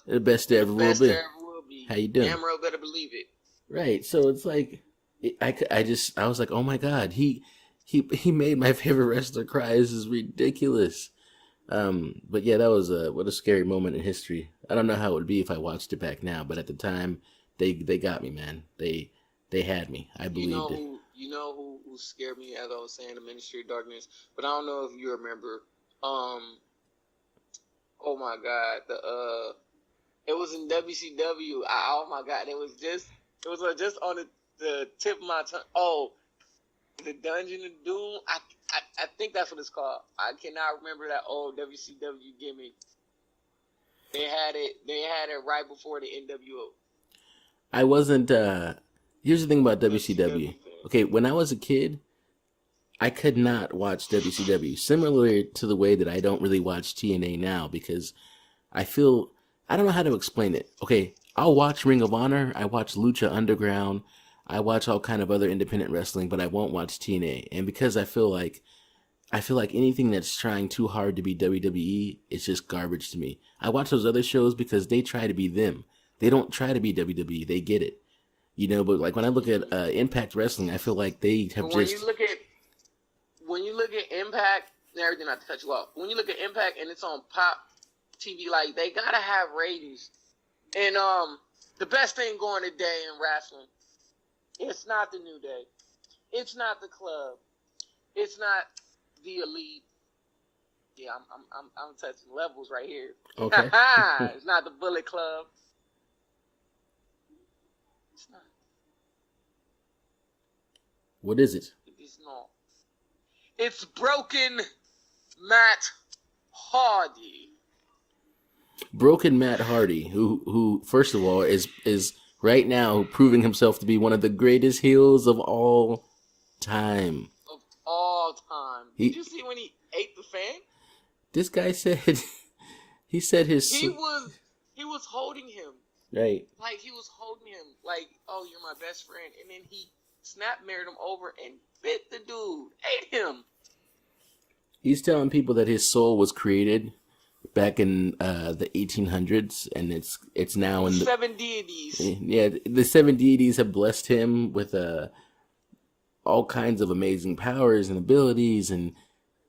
the best there ever will be. How you doing? Amro better believe it. Right. So it's like, I was like, oh my God, he made my favorite wrestler cry. This is ridiculous. But yeah, that was what a scary moment in history. I don't know how it would be if I watched it back now, but at the time, they got me, man. They had me. I believed it. You know who scared me, as I was saying, the Ministry of Darkness. But I don't know if you remember. Oh my God, it was in WCW. Oh my God, it was just on the tip of my tongue. Oh, the Dungeon of Doom. I think that's what it's called. I cannot remember that old WCW gimmick. They had it right before the NWO. I wasn't, here's the thing about WCW. Okay, when I was a kid, I could not watch WCW. Similar to the way that I don't really watch TNA now because I don't know how to explain it. Okay, I'll watch Ring of Honor, I watch Lucha Underground, I watch all kind of other independent wrestling, but I won't watch TNA. And because I feel like anything that's trying too hard to be WWE, it's just garbage to me. I watch those other shows because they try to be them. They don't try to be WWE. They get it, But like when I look at Impact Wrestling, I feel like they have when you look at Impact and everything, not to cut you off. When you look at Impact and it's on Pop TV, like they gotta have ratings. And the best thing going today in wrestling, it's not the New Day, it's not the Club, it's not the Elite. Yeah, I'm touching levels right here. Okay. It's not the Bullet Club. It's not. What is it? It's not. It's Broken Matt Hardy. Broken Matt Hardy, who first of all is right now proving himself to be one of the greatest heels of all time. Of all time. Did you see when he ate the fan? This guy said he said his he was holding him. Right. Like he was holding him like, oh, you're my best friend, and then he snap-married him over and bit the dude, ate him. He's telling people that his soul was created back in the 1800s, and it's now in the 7 deities. Yeah, the 7 deities have blessed him with all kinds of amazing powers and abilities, and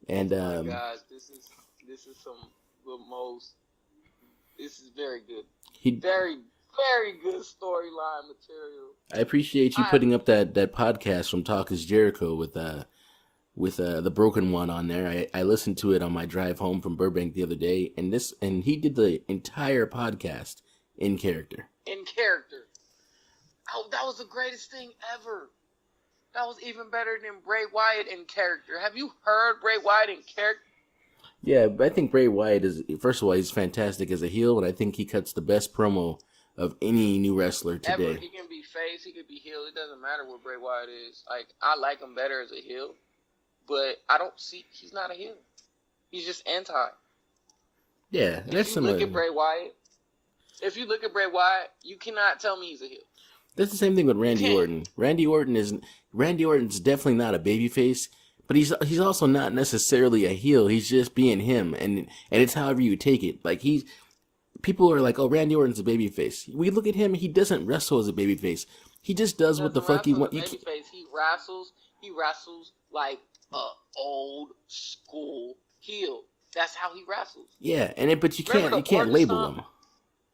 oh my God, this is some the most. This is very good. Very, very good storyline material. I appreciate you putting up that podcast from Talk is Jericho with the Broken One on there. I listened to it on my drive home from Burbank the other day, and he did the entire podcast in character. In character. Oh, that was the greatest thing ever. That was even better than Bray Wyatt in character. Have you heard Bray Wyatt in character? Yeah, but I think Bray Wyatt is, first of all, he's fantastic as a heel, and I think he cuts the best promo of any new wrestler today. Ever. He can be face, he could be heel. It doesn't matter what Bray Wyatt is. Like, I like him better as a heel, but he's not a heel. He's just anti. Yeah, that's similar. If you look at Bray Wyatt, you cannot tell me he's a heel. That's the same thing with Randy Orton. Randy Orton's definitely not a babyface, but he's also not necessarily a heel. He's just being him, and it's however you take it. Like people are like, oh, Randy Orton's a babyface. We look at him; he doesn't wrestle as a babyface. He just does what the fuck he wants. He wrestles like a old school heel. That's how he wrestles. Yeah, but you can't label him.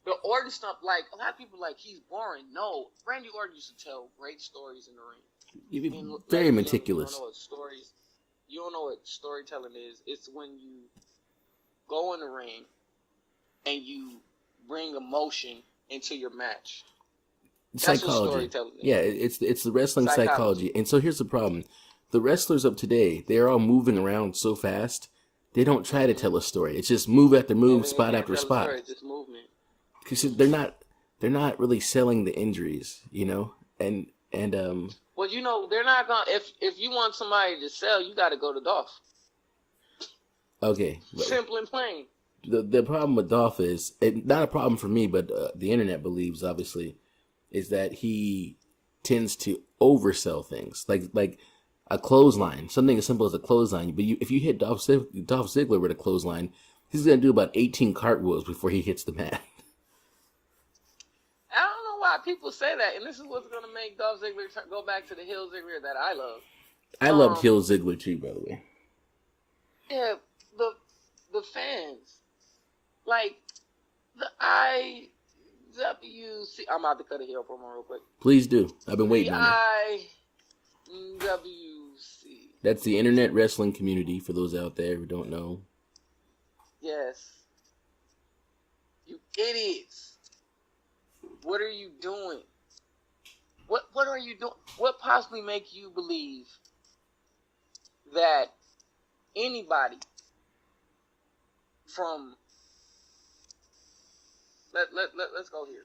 The Orton stuff, like a lot of people, like he's boring. No, Randy Orton used to tell great stories in the ring. Very meticulous. You don't know what storytelling is. It's when you go in the ring and you bring emotion into your match. That's what storytelling is. Yeah, it's the wrestling psychology. And so here's the problem: the wrestlers of today, they are all moving around so fast. They don't try to tell a story. It's just move after move, spot after spot. It's just movement. Because they're not really selling the injuries, and well, they're not gonna. If you want somebody to sell, you got to go to Dolph. Okay. Simple and plain. The problem with Dolph is not a problem for me, but the internet believes obviously is that he tends to oversell things, like a clothesline, something as simple as a clothesline. But if you hit Dolph Ziggler with a clothesline, he's gonna do about 18 cartwheels before he hits the mat. I don't know why people say that, and this is what's gonna make Dolph Ziggler go back to the heel Ziggler that I love. I loved heel Ziggler too, by the way. Yeah, the fans, like the IWC. I'm about to cut a heel promo real quick. Please do. I've been waiting on it. IWC. That's the internet wrestling community, for those out there who don't know. Yes. You idiots. What are you doing? What are you doing? What possibly make you believe that anybody from let's go here.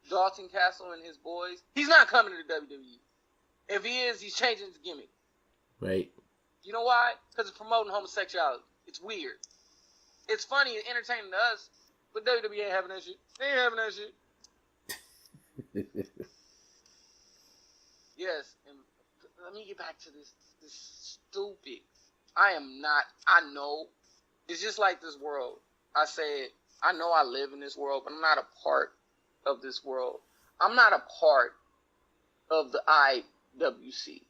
Dalton Castle and his boys, he's not coming to the WWE. If he is, he's changing his gimmick. Right. You know why? Because it's promoting homosexuality. It's weird. It's funny and entertaining to us, but WWE ain't having that shit. They ain't having that shit. Yes, and let me get back to this stupid. I know. It's just like this world. I said, I know I live in this world, but I'm not a part of this world. I'm not a part of the IWC.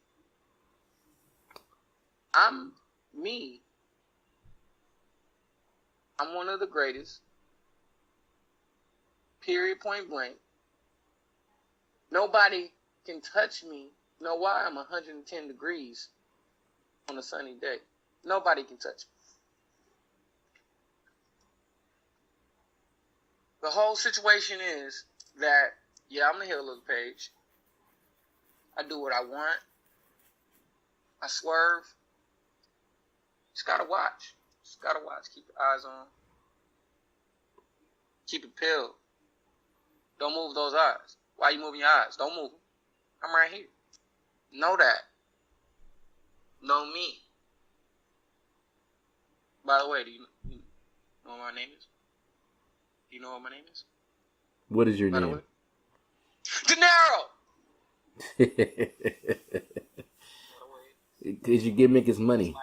I'm me. I'm one of the greatest. Period, point blank. Nobody can touch me. You know why? I'm 110 degrees on a sunny day. Nobody can touch me. The whole situation is that, yeah, I'm the heel of the page. I do what I want. I swerve. Just gotta watch. Just gotta watch. Keep your eyes on. Keep it peeled. Don't move those eyes. Why are you moving your eyes? Don't move them. I'm right here. Know that. Know me. By the way, do you know what my name is? Do you know what my name is? What is your name? Dinero! Because your gimmick is money.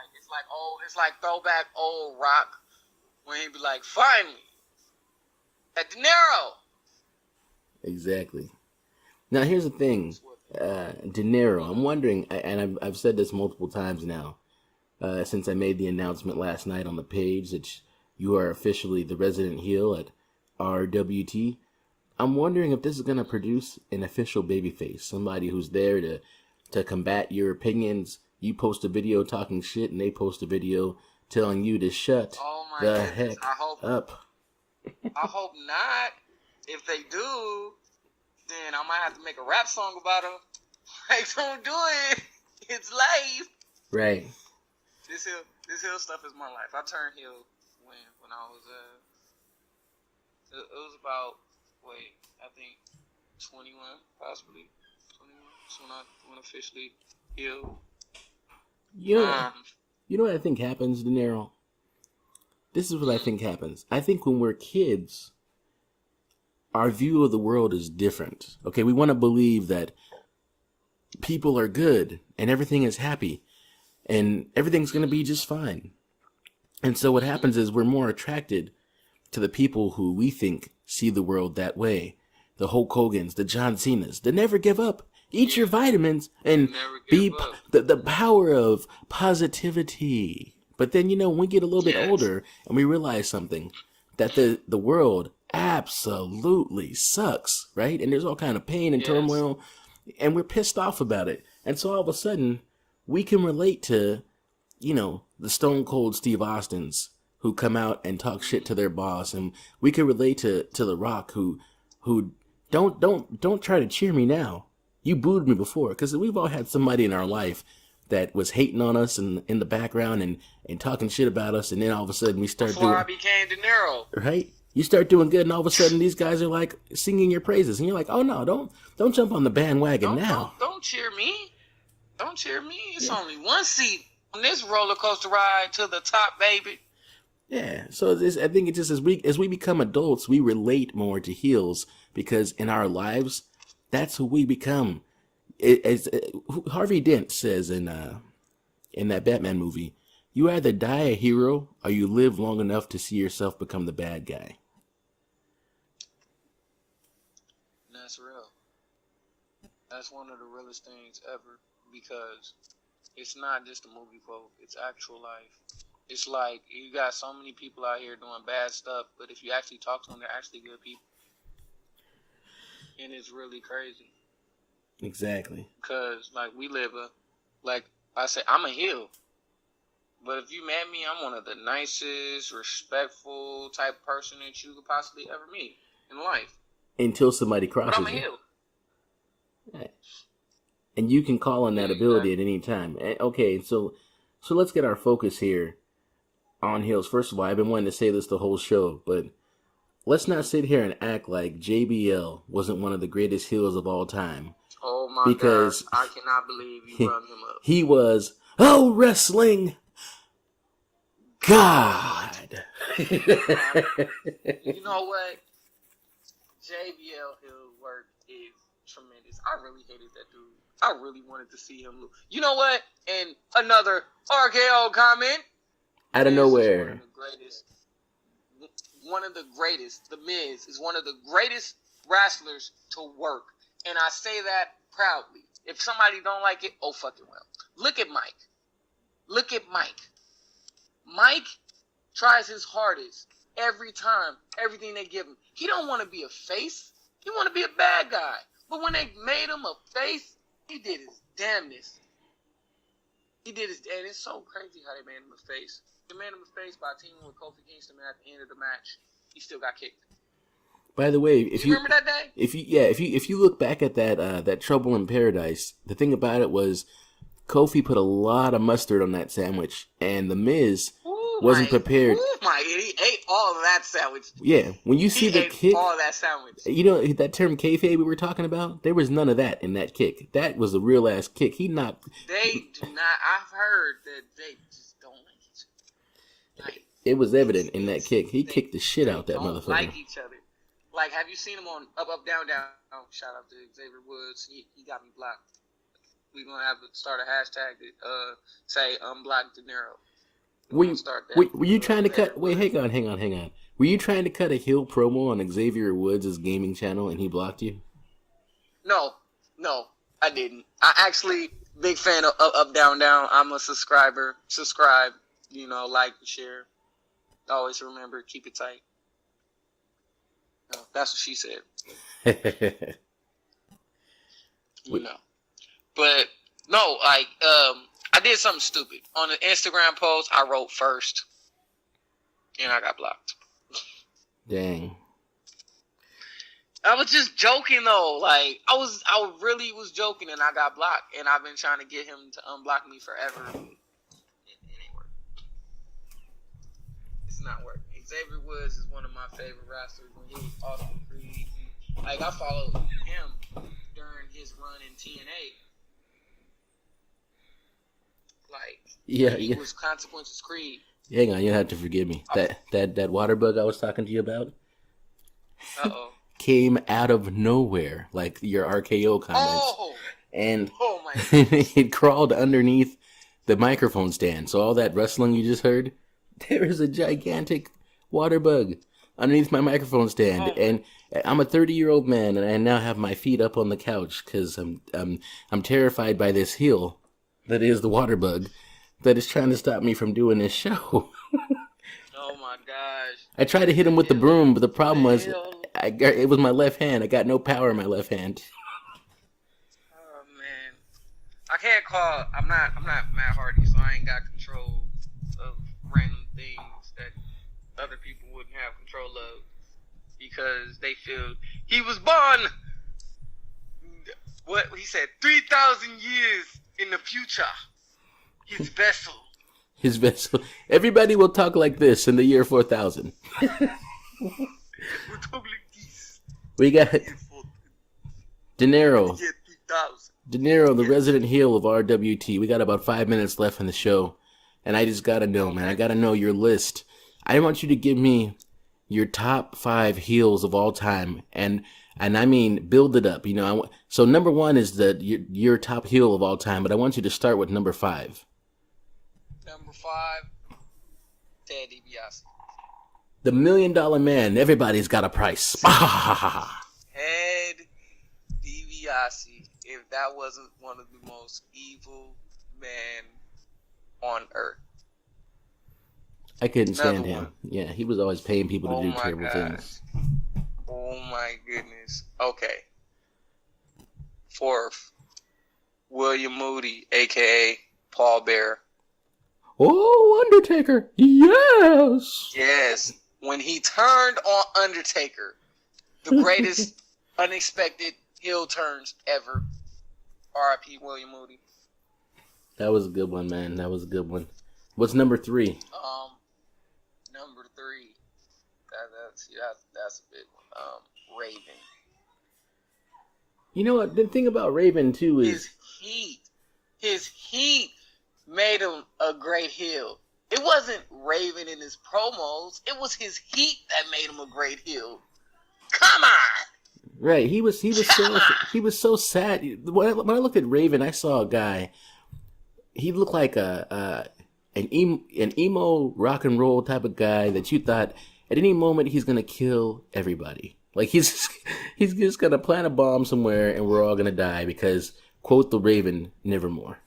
It's like throwback old rock when he'd be like, finally, at Dinero! Exactly. Now, here's the thing. Dinero, I'm wondering, and I've said this multiple times now, since I made the announcement last night on the page that you are officially the resident heel at RWT. I'm wondering if this is going to produce an official babyface, somebody who's there to combat your opinions. You post a video talking shit, and they post a video telling you to shut the heck up. I hope not. If they do, then I might have to make a rap song about them. Like, don't do it. It's life. Right. This heel stuff is my life. I turned heel when I was it was about I think 21, possibly 21. That's when I went officially heel. You know what I think happens, Dinero? This is what I think happens. I think when we're kids, our view of the world is different. Okay, we want to believe that people are good and everything is happy and everything's going to be just fine. And so what happens is we're more attracted to the people who we think see the world that way. The Hulk Hogans, the John Cenas, the never give up. Eat your vitamins and be the power of positivity. But then, when we get a little bit older and we realize something, that the world absolutely sucks, right? And there's all kind of pain and turmoil, and we're pissed off about it. And so all of a sudden, we can relate to, the Stone Cold Steve Austins who come out and talk shit to their boss, and we can relate to The Rock who don't try to cheer me now. You booed me before, because we've all had somebody in our life that was hating on us in the background and talking shit about us, and then all of a sudden we start Before I became Dinero. Right? You start doing good, and all of a sudden these guys are like singing your praises, and you're like, oh no, don't jump on the bandwagon now. Don't cheer me. Don't cheer me. It's only one seat on this roller coaster ride to the top, baby. Yeah. So I think it's just as we become adults, we relate more to heels, because in our lives, That's who we become. Harvey Dent says in that Batman movie, you either die a hero or you live long enough to see yourself become the bad guy. That's real. That's one of the realest things ever, because it's not just a movie quote, it's actual life. It's like, you got so many people out here doing bad stuff, but if you actually talk to them, they're actually good people. And it's really crazy. Exactly. Because, like, we live like I say, I'm a heel. But if you met me, I'm one of the nicest, respectful type person that you could possibly ever meet in life. Until somebody crosses But I'm a heel. Right. And you can call on that ability at any time. Okay, so let's get our focus here on heels. First of all, I've been wanting to say this the whole show, but let's not sit here and act like JBL wasn't one of the greatest heels of all time. Oh my because gosh, I cannot believe you brought him up. He was, wrestling God. You know what? JBL Hill's work is tremendous. I really hated that dude. I really wanted to see him lose. You know what? And another RKO comment. Out of nowhere. One of the greatest. The Miz is one of the greatest wrestlers to work. And I say that proudly. If somebody don't like it, oh fucking well. Look at Mike. Look at Mike. Mike tries his hardest every time, everything they give him. He don't want to be a face. He want to be a bad guy. But when they made him a face, he did his damnness. And it's so crazy how they made him a face. They made him a face by teaming with Kofi Kingston, and at the end of the match, he still got kicked. By the way, if you remember that day? If you look back at that Trouble in Paradise, the thing about it was Kofi put a lot of mustard on that sandwich, and the Miz wasn't prepared. He ate all of that sandwich. Yeah, when you see the kick, all of that sandwich. You know that term kayfabe we were talking about? There was none of that in that kick. That was a real ass kick. He knocked. They do not. I've heard that they just don't like each other. Like, it was evident in that kick. He kicked the shit out that motherfucker. Like each other. Like, have you seen him on Up, Down, Down? Oh, shout out to Xavier Woods. He got me blocked. We're going to have to start a hashtag that say unblock Dinero. Were you trying to cut... Wait, hang on. Were you trying to cut a heel promo on Xavier Woods' gaming channel and he blocked you? No, I didn't. I actually, big fan of Up, Down, Down. I'm a subscriber. Subscribe, like, share. Always remember, keep it tight. No, that's what she said. But, no, like, I did something stupid. On an Instagram post, I wrote first. And I got blocked. Dang. I was just joking, though. Like, I really was joking, and I got blocked. And I've been trying to get him to unblock me forever. It ain't working. It's not working. Xavier Woods is one of my favorite wrestlers. When he was Austin Creed, like, I followed him during his run in TNA. Like, he was Consequences Creed. Hang on, you have to forgive me. That water bug I was talking to you about came out of nowhere, like your RKO comments. And it crawled underneath the microphone stand. So all that wrestling you just heard, there is a gigantic water bug underneath my microphone stand. And I'm a 30-year-old man, and I now have my feet up on the couch because I'm terrified by this heel that is the water bug that is trying to stop me from doing this show. Oh my gosh. I tried to hit him with the broom, but the problem was it was my left hand. I got no power in my left hand. Oh man. I can't call I'm not Matt Hardy, so I ain't got control of random things that other people wouldn't have control of because they feel he was born what he said 3,000 years in the future. His vessel. Everybody will talk like this in the year 4000. We'll talk like this. We got Dinero. Dinero, the resident heel of RWT. We got about 5 minutes left in the show. And I just gotta know, man. I gotta know your list. I want you to give me your top 5 heels of all time. And And I mean, build it up. So number 1 is your top heel of all time, but I want you to start with number 5. Number 5, Ted DiBiase. The $1 Million Man. Everybody's got a price. Ted DiBiase. If that wasn't one of the most evil men on earth. I couldn't stand him. Yeah, he was always paying people to do terrible things. Oh my goodness. Okay. 4th, William Moody, aka Paul Bearer. Oh, Undertaker. Yes. Yes. When he turned on Undertaker, the greatest unexpected heel turns ever. R.I.P. William Moody. That was a good one, man. That was a good one. What's number 3? Number 3. That's a big one. Raven. You know what? The thing about Raven too is his heat made him a great heel. It wasn't Raven in his promos. It was his heat that made him a great heel. Come on. Right. He was so sad. When I looked at Raven, I saw a guy. He looked like an emo rock and roll type of guy that you thought at any moment he's gonna kill everybody. Like he's just gonna plant a bomb somewhere and we're all gonna die because, quote the Raven, nevermore.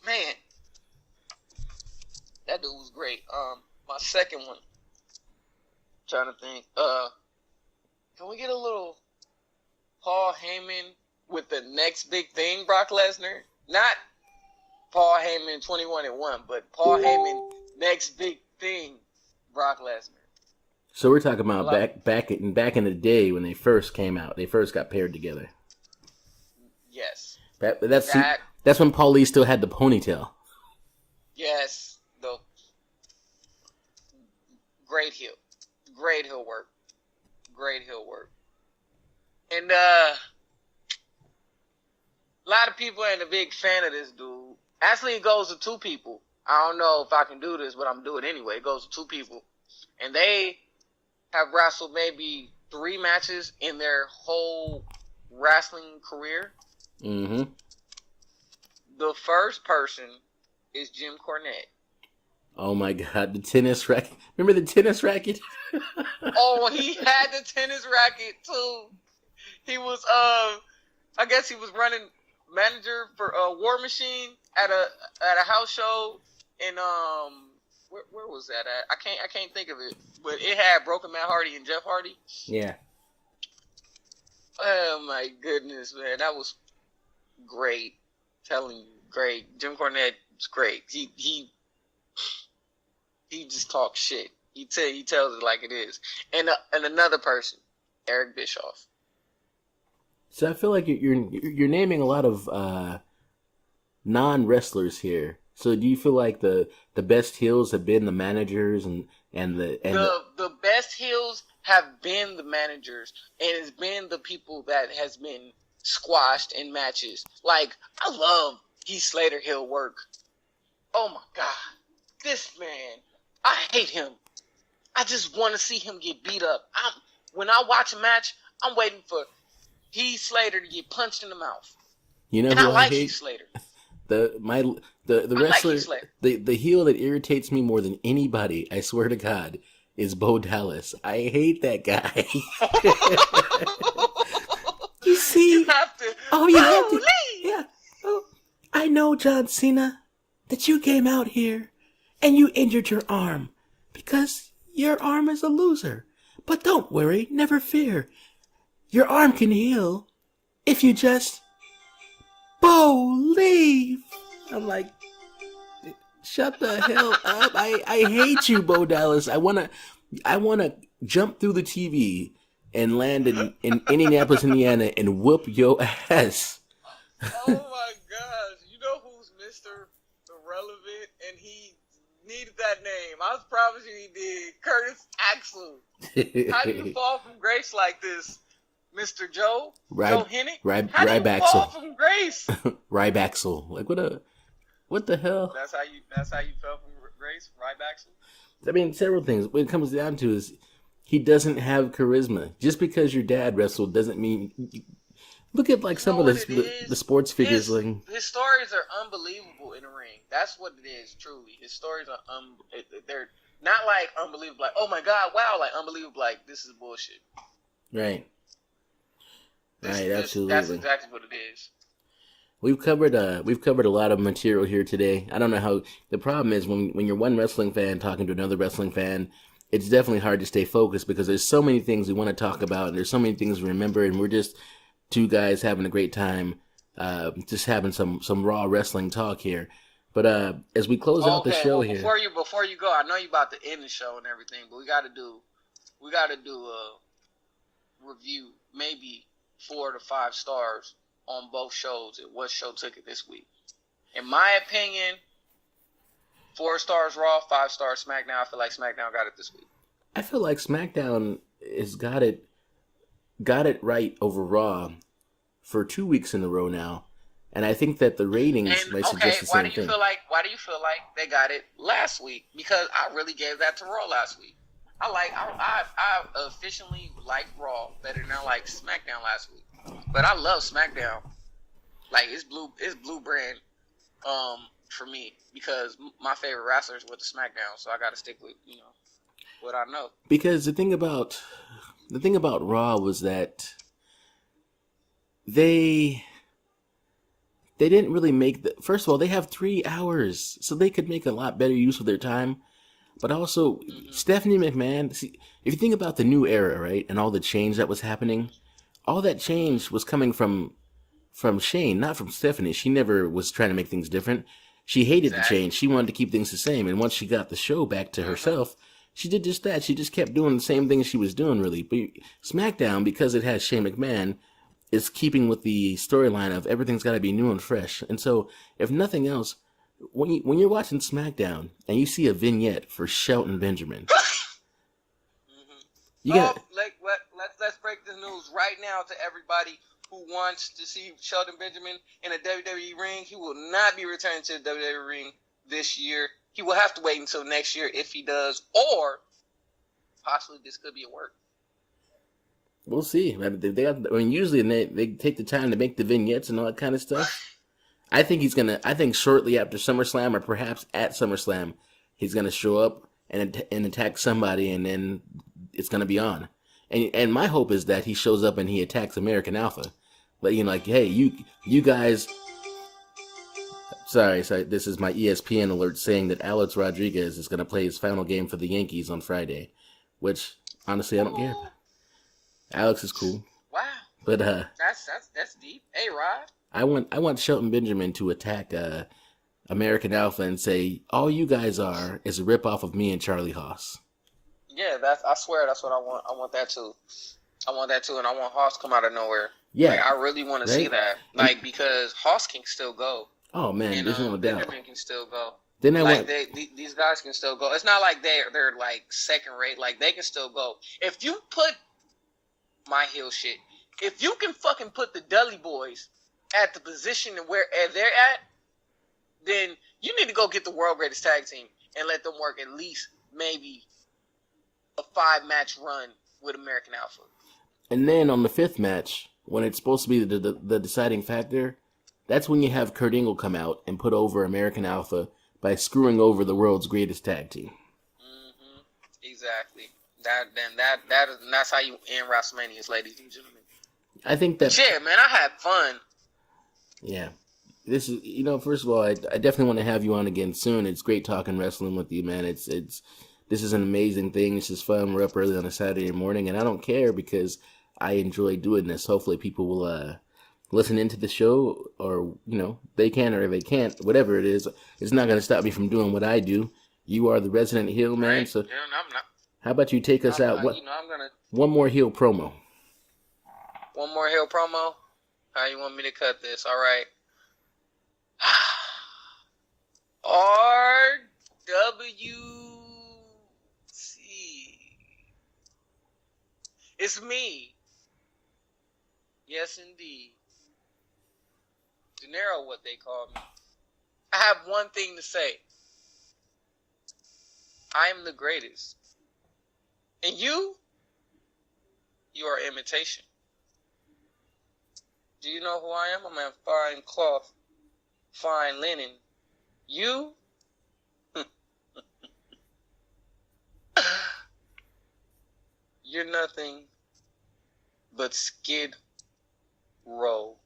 Man, that dude was great. My second one. Trying to think. Can we get a little Paul Heyman with the next big thing, Brock Lesnar? Not Paul Heyman 21-1, but Paul Heyman next big thing, Brock Lesnar. So we're talking about back in the day when they first came out. They first got paired together. Yes. That's when Paulie still had the ponytail. Yes. The great heel. Great heel work. Great heel work. And a lot of people ain't a big fan of this dude. Actually, it goes to 2 people. I don't know if I can do this, but I'm doing it anyway. It goes to 2 people. And they have wrestled maybe 3 matches in their whole wrestling career. Mm-hmm. The first person is Jim Cornette. Oh my God, the tennis racket. Remember the tennis racket? Oh, he had the tennis racket too. He was I guess he was running manager for War Machine at a house show in where was that at? I can't think of it. But it had Broken Matt Hardy and Jeff Hardy. Yeah. Oh my goodness, man. That was great. Telling you, great. Jim Cornette was great. He just talks shit. He tells it like it is. And another person, Eric Bischoff. So I feel like you're naming a lot of non-wrestlers here. So do you feel like the best heels have been the managers and the best heels have been the managers, and it's been the people that has been squashed in matches. Like, I love Heath Slater heel work. Oh my God. This man, I hate him. I just want to see him get beat up. When I watch a match, I'm waiting for Heath Slater to get punched in the mouth. You know, and who I like hate? Heath Slater. The wrestler, the heel that irritates me more than anybody, I swear to God, is Bo Dallas. I hate that guy. You see? You have to. Oh, you have to. Yeah. Oh, I know, John Cena, that you came out here and you injured your arm because your arm is a loser. But don't worry, never fear. Your arm can heal if you just believe. I'm like, shut the hell up. I hate you, Bo Dallas. I wanna jump through the TV and land in Indianapolis, Indiana and whoop your ass. Oh my gosh. You know who's Mr. Irrelevant, and he needed that name. I promise you he did. Curtis Axel. How do you fall from grace like this, Mr. Joe? Joe Hennick? How do you fall from grace? Rybaxel. Like what the hell? That's how you fell from grace, Rybaxel? I mean, several things. What it comes down to is he doesn't have charisma. Just because your dad wrestled doesn't mean. Look at like some of the sports figures. His stories are unbelievable in the ring. That's what it is. Truly, his stories are they're not like unbelievable. Like, oh my god, wow, like unbelievable. Like, this is bullshit. Right. Absolutely. That's exactly what it is. We've covered a lot of material here today. I don't know how. The problem is when you're one wrestling fan talking to another wrestling fan, it's definitely hard to stay focused because there's so many things we want to talk about and there's so many things we remember, and we're just two guys having a great time, just having some raw wrestling talk here. But as we close out the show here, before you go, I know you about to end the show and everything, but we got to do a review, maybe 4 to 5 stars on both shows and what show took it this week. In my opinion, 4 stars Raw, 5 stars SmackDown. I feel like SmackDown got it this week. I feel like SmackDown has got it right over Raw for 2 weeks in a row now, and I think that the ratings may suggest the same thing. Why do you feel like they got it last week? Because I really gave that to Raw last week. I officially like Raw better than I like SmackDown last week. But I love SmackDown. Like, it's blue brand for me because my favorite wrestlers were the SmackDown, so I got to stick with, what I know. Because the thing about Raw was that they didn't really make first of all, they have 3 hours, so they could make a lot better use of their time. But also, Stephanie McMahon, see, if you think about the new era, right, and all the change that was happening, all that change was coming from Shane, not from Stephanie. She never was trying to make things different. She hated the change. She wanted to keep things the same. And once she got the show back to herself, she did just that. She just kept doing the same thing she was doing, really. But SmackDown, because it has Shane McMahon, is keeping with the storyline of everything's got to be new and fresh. And so, if nothing else, when you're watching SmackDown and you see a vignette for Shelton Benjamin, you got let's break this news right now to everybody who wants to see Shelton Benjamin in a WWE ring. He will not be returning to the WWE ring this year. He will have to wait until next year if he does, or possibly this could be a work. We'll see. Usually they take the time to make the vignettes and all that kind of stuff. I think shortly after SummerSlam, or perhaps at SummerSlam, he's gonna show up and attack somebody, and then it's gonna be on. And my hope is that he shows up and he attacks American Alpha. Like, hey, you guys. Sorry, this is my ESPN alert saying that Alex Rodriguez is gonna play his final game for the Yankees on Friday, which honestly I don't care. Alex is cool. Wow. But that's deep. Hey, Rod. I want Shelton Benjamin to attack American Alpha and say, all you guys are is a ripoff of me and Charlie Haas. Yeah, I swear that's what I want. I want that too. And I want Haas to come out of nowhere. Yeah. Like, I really want to see that. Like, because Haas can still go. Oh, man, there's no doubt. Benjamin can still go. Then these guys can still go. It's not like they're like second rate. Like, they can still go. If you put my heel shit, if you can fucking put the Dudley Boys at the position where they're at, then you need to go get the world greatest tag team and let them work at least maybe a 5-match run with American Alpha. And then on the 5th match, when it's supposed to be the deciding factor, that's when you have Kurt Angle come out and put over American Alpha by screwing over the world's greatest tag team. Mm-hmm. Exactly. That's how you end WrestleManias, ladies and gentlemen. I think that. Yeah, man, I had fun. Yeah. This is, first of all, I definitely want to have you on again soon. It's great talking wrestling with you, man. This is an amazing thing. This is fun. We're up early on a Saturday morning, and I don't care because I enjoy doing this. Hopefully people will listen into the show, or, they can or they can't, whatever it is. It's not going to stop me from doing what I do. You are the resident heel, man. Right. So Yeah, I'm not. How about you take us out? One more heel promo. One more heel promo? How you want me to cut this? All right. RWT. It's me. Yes, indeed. Dinero, what they call me. I have one thing to say. I am the greatest. And you You are imitation. Do you know who I am? I'm in fine cloth, fine linen. You? You're nothing but skid row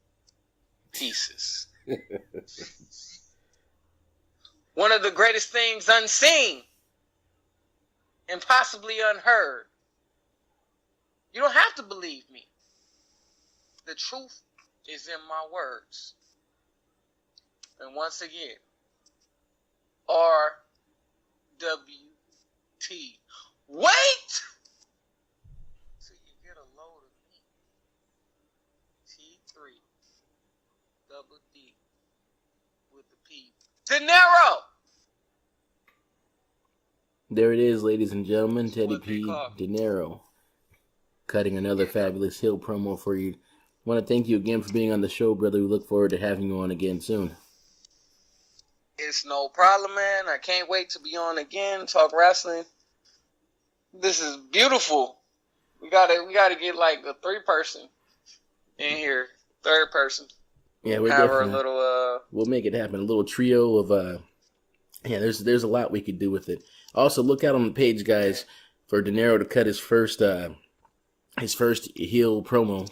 pieces. One of the greatest things unseen and possibly unheard. You don't have to believe me. The truth is in my words. And once again, RWT. Wait till you get a load of me. T3 double D with the P. Dinero! There it is, ladies and gentlemen. Teddy P Dinero cutting another fabulous Hill promo for you. I want to thank you again for being on the show, brother. We look forward to having you on again soon. It's no problem, man. I can't wait to be on again, talk wrestling. This is beautiful. We gotta get like a 3-person in here, 3rd person. Yeah, we're have definitely. Our little. We'll make it happen. A little trio of. Yeah, there's a lot we could do with it. Also, look out on the page, guys, for Dinero to cut his first heel promo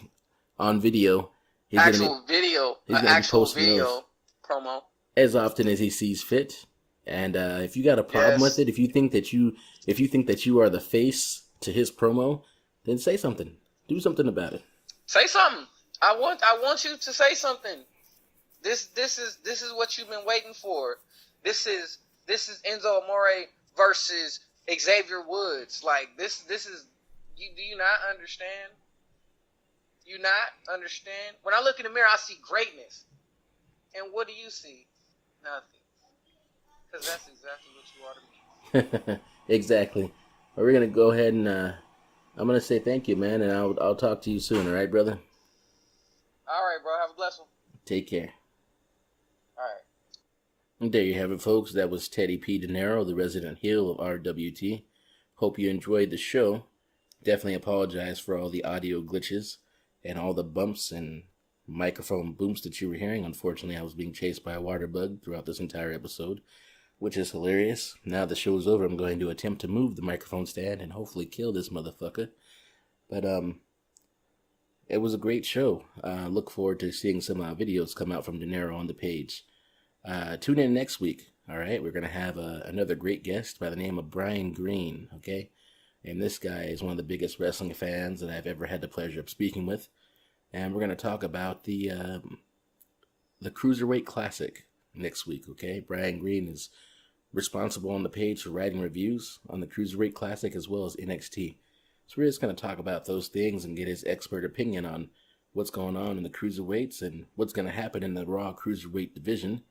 on video. He's actual video promo. As often as he sees fit. And if you got a problem with it, if you think that you are the face to his promo, then say something. Do something about it. Say something. I want you to say something. This is what you've been waiting for. This is Enzo Amore versus Xavier Woods. Like this is you. Do you not understand? You not understand? When I look in the mirror, I see greatness. And what do you see? Nothing. Because that's exactly what you are to me. Exactly. Well, we're gonna go ahead and I'm gonna say thank you, man, and I'll talk to you soon. All right, brother. All right, bro. Have a blessed one. Take care. All right. And there you have it, folks. That was Teddy P Dinero, the resident heel of RWT. Hope you enjoyed the show. Definitely apologize for all the audio glitches and all the bumps and microphone booms that you were hearing. Unfortunately, I was being chased by a water bug throughout this entire episode, which is hilarious. Now the show is over, I'm going to attempt to move the microphone stand and hopefully kill this motherfucker. But it was a great show. Look forward to seeing some videos come out from Dinero on the page. Tune in next week. All right, we're going to have another great guest by the name of Brian Green, okay? And this guy is one of the biggest wrestling fans that I've ever had the pleasure of speaking with. And we're going to talk about the Cruiserweight Classic next week, okay? Brian Green is responsible on the page for writing reviews on the Cruiserweight Classic as well as NXT. So we're just going to talk about those things and get his expert opinion on what's going on in the Cruiserweights and what's going to happen in the Raw Cruiserweight division.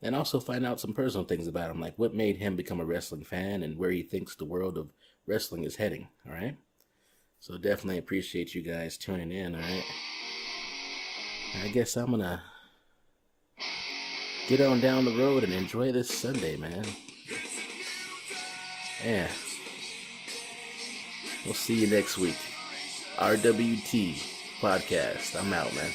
And also find out some personal things about him, like what made him become a wrestling fan and where he thinks the world of wrestling is heading, all right? So definitely appreciate you guys tuning in, all right? I guess I'm going to get on down the road and enjoy this Sunday, man. Yeah. We'll see you next week. RWT Podcast. I'm out, man.